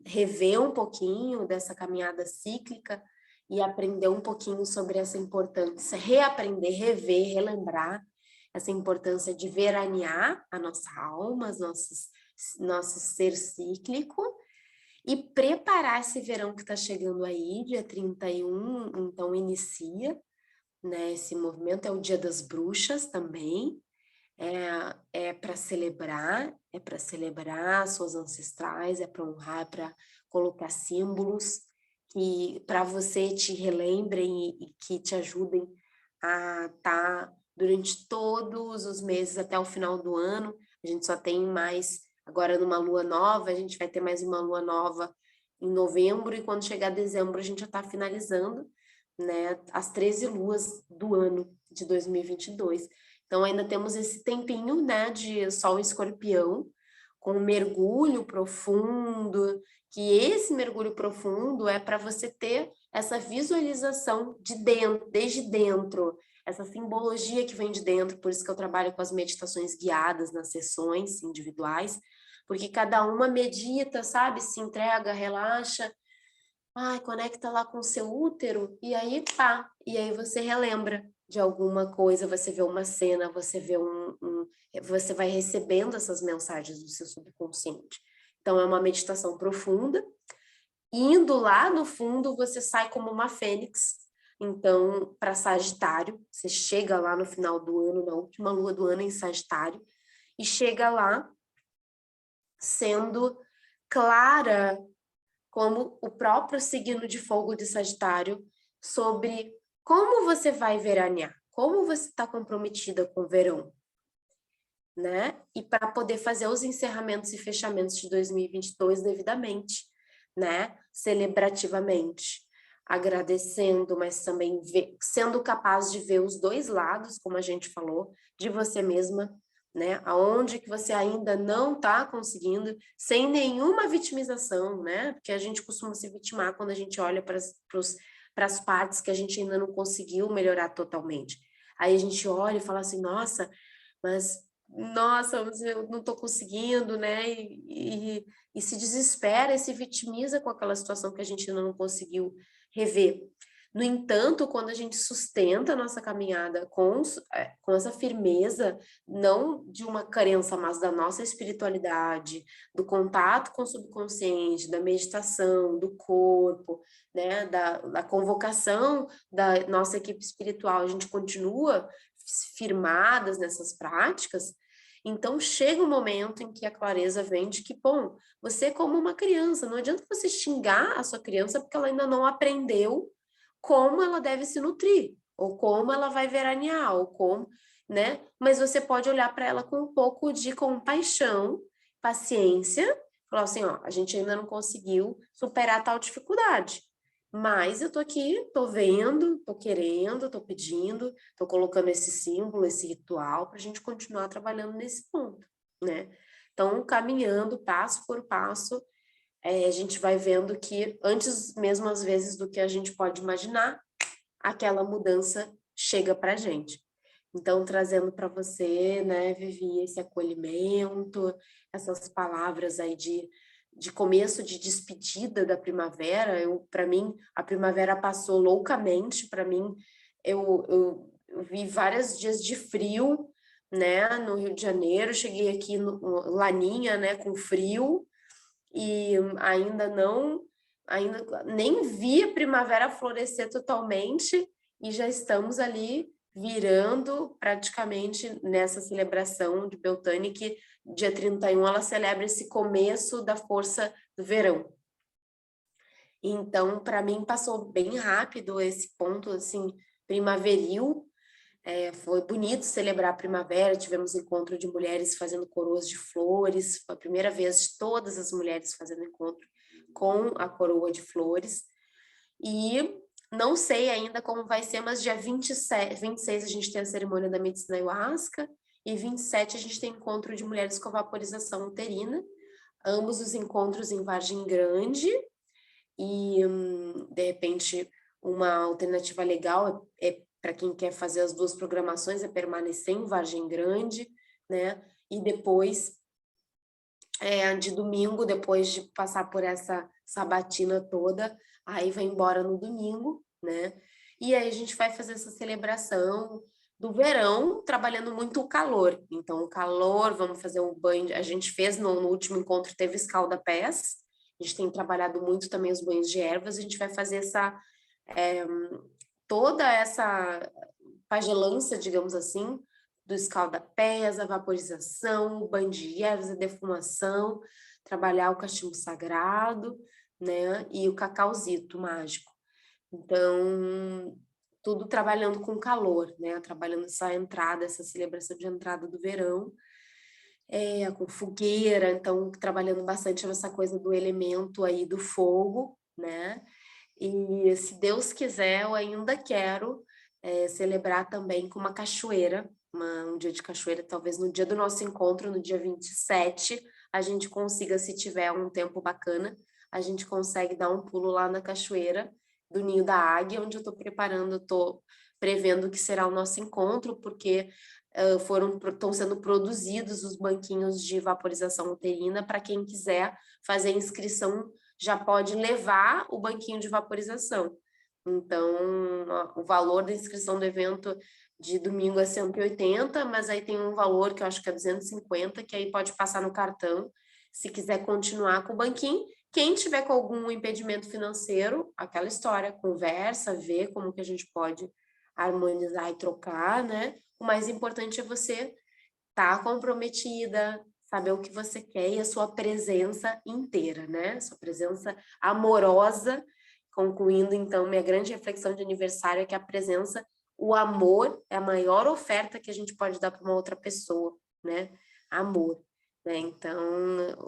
rever um pouquinho dessa caminhada cíclica e aprender um pouquinho sobre essa importância, reaprender, rever, relembrar essa importância de veranear a nossa alma, nosso ser cíclico, e preparar esse verão que está chegando aí, dia 31, então inicia, né, esse movimento, é o Dia das Bruxas também, é para celebrar suas ancestrais, é para honrar, é para colocar símbolos que para você te relembrem e que te ajudem a estar durante todos os meses até o final do ano. A gente só tem mais agora numa lua nova, a gente vai ter mais uma lua nova em novembro, e quando chegar dezembro a gente já está finalizando, né, as 13 luas do ano de 2022. Então, ainda temos esse tempinho, né, de Sol em Escorpião, com um mergulho profundo, que esse mergulho profundo é para você ter essa visualização de dentro, desde dentro, essa simbologia que vem de dentro, por isso que eu trabalho com as meditações guiadas nas sessões individuais, porque cada uma medita, sabe, se entrega, relaxa, conecta lá com o seu útero, e aí e aí você relembra de alguma coisa, você vê uma cena, você vê você vai recebendo essas mensagens do seu subconsciente. Então, é uma meditação profunda, indo lá no fundo, você sai como uma fênix. Então, para Sagitário, você chega lá no final do ano, na última lua do ano em Sagitário, e chega lá sendo clara como o próprio signo de fogo de Sagitário, sobre como você vai veranear, como você está comprometida com o verão, né? E para poder fazer os encerramentos e fechamentos de 2022 devidamente, né? Celebrativamente, agradecendo, mas também sendo capaz de ver os dois lados, como a gente falou, de você mesma, né? Aonde que você ainda não está conseguindo, sem nenhuma vitimização, né? Porque a gente costuma se vitimar quando a gente olha para as partes que a gente ainda não conseguiu melhorar totalmente. Aí a gente olha e fala assim, nossa, eu não estou conseguindo, né? E se desespera e se vitimiza com aquela situação que a gente ainda não conseguiu rever. No entanto, quando a gente sustenta a nossa caminhada com essa firmeza, não de uma crença, mas da nossa espiritualidade, do contato com o subconsciente, da meditação, do corpo, né, da convocação da nossa equipe espiritual, a gente continua firmadas nessas práticas, Então, chega um momento em que a clareza vem de que, bom, você é como uma criança, não adianta você xingar a sua criança porque ela ainda não aprendeu como ela deve se nutrir, ou como ela vai veranear, ou como, né? Mas você pode olhar para ela com um pouco de compaixão, paciência, falar assim, ó, a gente ainda não conseguiu superar tal dificuldade, mas eu tô aqui, tô vendo, tô querendo, tô pedindo, tô colocando esse símbolo, esse ritual, para a gente continuar trabalhando nesse ponto, né? Então, caminhando passo por passo, a gente vai vendo que antes mesmo às vezes do que a gente pode imaginar, aquela mudança chega para a gente. Então, trazendo para você, né, Vivi, esse acolhimento, essas palavras aí de começo de despedida da primavera, para mim, a primavera passou loucamente, para mim, eu vi vários dias de frio, né, no Rio de Janeiro, cheguei aqui no Laninha, né, com frio, e ainda nem vi a primavera florescer totalmente e já estamos ali virando praticamente nessa celebração de Beltane, que dia 31 ela celebra esse começo da força do verão. Então, para mim, passou bem rápido esse ponto, assim, primaveril. Foi bonito celebrar a primavera, tivemos encontro de mulheres fazendo coroas de flores, foi a primeira vez de todas as mulheres fazendo encontro com a coroa de flores, e não sei ainda como vai ser, mas dia 26 a gente tem a cerimônia da medicina ayahuasca, e 27 a gente tem encontro de mulheres com vaporização uterina, ambos os encontros em Vargem Grande, e de repente uma alternativa legal para quem quer fazer as duas programações é permanecer em Vargem Grande, né? E depois de domingo, depois de passar por essa sabatina toda, aí vai embora no domingo, né? E aí a gente vai fazer essa celebração do verão, trabalhando muito o calor. Então, o calor, vamos fazer um banho. A gente fez no último encontro, teve escalda-pés. A gente tem trabalhado muito também os banhos de ervas. A gente vai fazer toda essa pagelança, digamos assim, do escalda-pés, a vaporização, o banho de ervas, a defumação, trabalhar o cachimbo sagrado, né? E o cacauzito mágico. Então, tudo trabalhando com calor, né? Trabalhando essa entrada, essa celebração de entrada do verão, com fogueira, então trabalhando bastante essa coisa do elemento aí do fogo, né? E se Deus quiser, eu ainda quero celebrar também com uma cachoeira, um dia de cachoeira, talvez no dia do nosso encontro, no dia 27, a gente consiga, se tiver um tempo bacana, a gente consegue dar um pulo lá na cachoeira do Ninho da Águia, onde eu estou prevendo que será o nosso encontro, porque estão sendo produzidos os banquinhos de vaporização uterina para quem quiser fazer inscrição, já pode levar o banquinho de vaporização. Então, o valor da inscrição do evento de domingo é 180, mas aí tem um valor que eu acho que é 250, que aí pode passar no cartão, se quiser continuar com o banquinho. Quem tiver com algum impedimento financeiro, aquela história, conversa, vê como que a gente pode harmonizar e trocar, né? O mais importante é você estar comprometida, saber o que você quer e a sua presença inteira, né? Sua presença amorosa. Concluindo, então, minha grande reflexão de aniversário é que a presença, o amor é a maior oferta que a gente pode dar para uma outra pessoa, né? Amor, né? Então,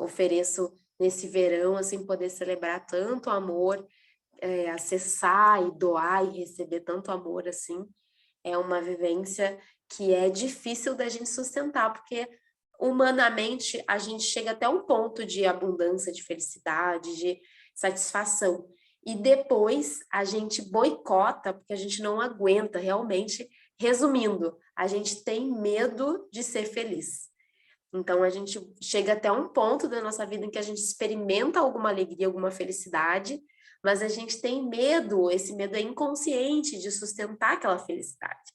ofereço nesse verão, assim, poder celebrar tanto amor, acessar e doar e receber tanto amor, assim, é uma vivência que é difícil da gente sustentar, porque humanamente a gente chega até um ponto de abundância, de felicidade, de satisfação. E depois a gente boicota, porque a gente não aguenta realmente. Resumindo, a gente tem medo de ser feliz. Então a gente chega até um ponto da nossa vida em que a gente experimenta alguma alegria, alguma felicidade, mas a gente tem medo, esse medo é inconsciente de sustentar aquela felicidade.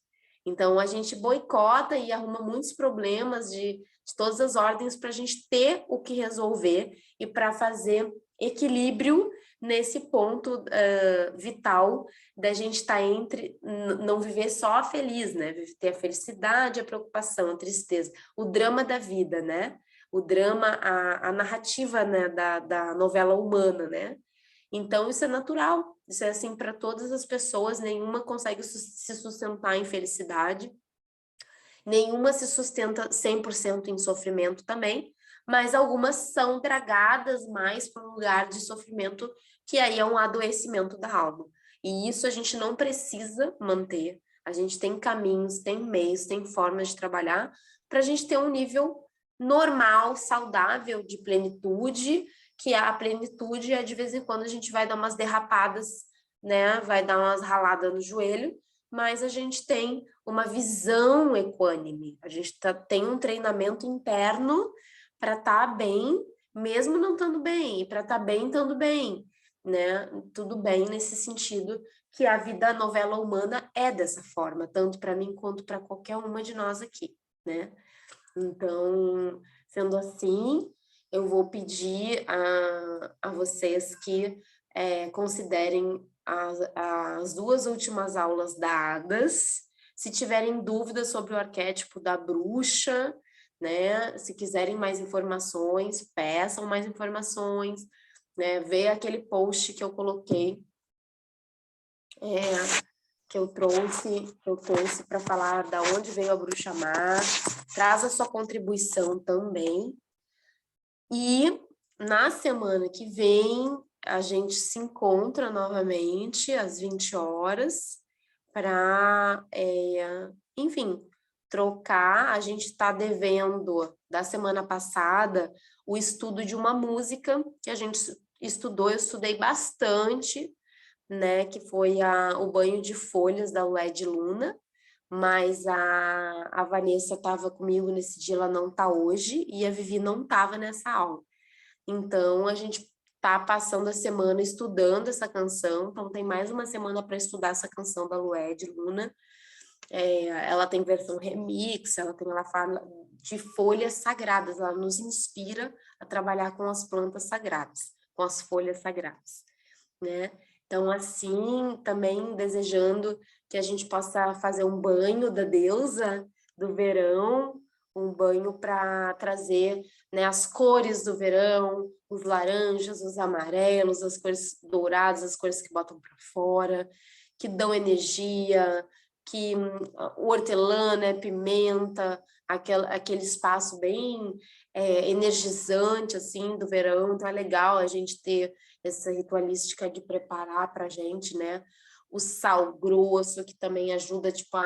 Então, a gente boicota e arruma muitos problemas de todas as ordens para a gente ter o que resolver e para fazer equilíbrio nesse ponto vital da gente estar não viver só feliz, né? Ter a felicidade, a preocupação, a tristeza, o drama da vida, né? O drama, a narrativa, né, da novela humana, né? Então, isso é natural, isso é assim para todas as pessoas, nenhuma consegue se sustentar em felicidade, nenhuma se sustenta 100% em sofrimento também, mas algumas são dragadas mais para um lugar de sofrimento, que aí é um adoecimento da alma. E isso a gente não precisa manter, a gente tem caminhos, tem meios, tem formas de trabalhar para a gente ter um nível normal, saudável de plenitude, que a plenitude é de vez em quando a gente vai dar umas derrapadas, né? Vai dar umas raladas no joelho, mas a gente tem uma visão equânime, a gente tem um treinamento interno para estar bem, mesmo não estando bem, e para estar bem estando bem, né? Tudo bem nesse sentido que a vida, a novela humana é dessa forma, tanto para mim quanto para qualquer uma de nós aqui, né? Então, sendo assim, eu vou pedir a vocês que considerem as duas últimas aulas dadas. Se tiverem dúvidas sobre o arquétipo da bruxa, né? Se quiserem mais informações, peçam mais informações, né? Vê aquele post que eu coloquei, que eu trouxe para falar da onde veio a bruxa má, traz a sua contribuição também. E na semana que vem a gente se encontra novamente às 20 horas para, enfim, trocar. A gente está devendo da semana passada o estudo de uma música que a gente estudou, eu estudei bastante, né, que foi o Banho de Folhas da Led Luna, mas a Vanessa estava comigo nesse dia, ela não está hoje, e a Vivi não estava nessa aula. Então, a gente está passando a semana estudando essa canção, então tem mais uma semana para estudar essa canção da Led Luna. Ela tem versão remix, ela fala de folhas sagradas, ela nos inspira a trabalhar com as plantas sagradas, com as folhas sagradas, né? Então, assim, também desejando que a gente possa fazer um banho da deusa do verão, um banho para trazer, né, as cores do verão, os laranjas, os amarelos, as cores douradas, as cores que botam para fora, que dão energia, que o hortelã, né, pimenta, aquele espaço bem energizante, assim, do verão. Então, é legal a gente ter essa ritualística de preparar para a gente, né? O sal grosso, que também ajuda, tipo,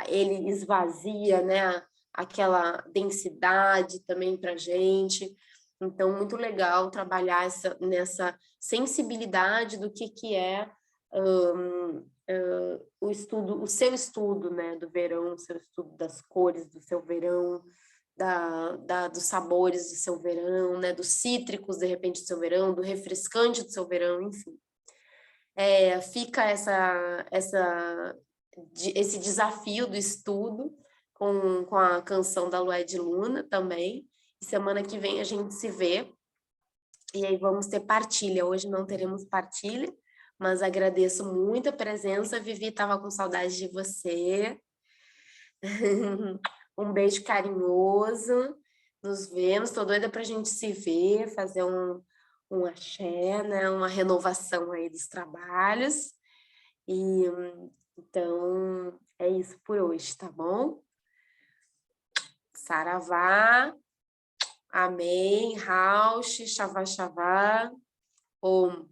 ele esvazia, né? Aquela densidade também para a gente. Então, muito legal trabalhar nessa sensibilidade do que é o estudo, o seu estudo, né? Do verão, o seu estudo das cores do seu verão, dos sabores do seu verão, né? Dos cítricos, de repente, do seu verão, do refrescante do seu verão, enfim. Fica esse desafio do estudo com a canção da Lué de Luna também. E semana que vem a gente se vê. E aí vamos ter partilha. Hoje não teremos partilha, mas agradeço muito a presença. Vivi, estava com saudade de você. Um beijo carinhoso. Nos vemos. Estou doida para a gente se ver, fazer um axé, né? Uma renovação aí dos trabalhos. E então é isso por hoje, tá bom? Saravá, amém, Raush, Shavá, Shavá, Om.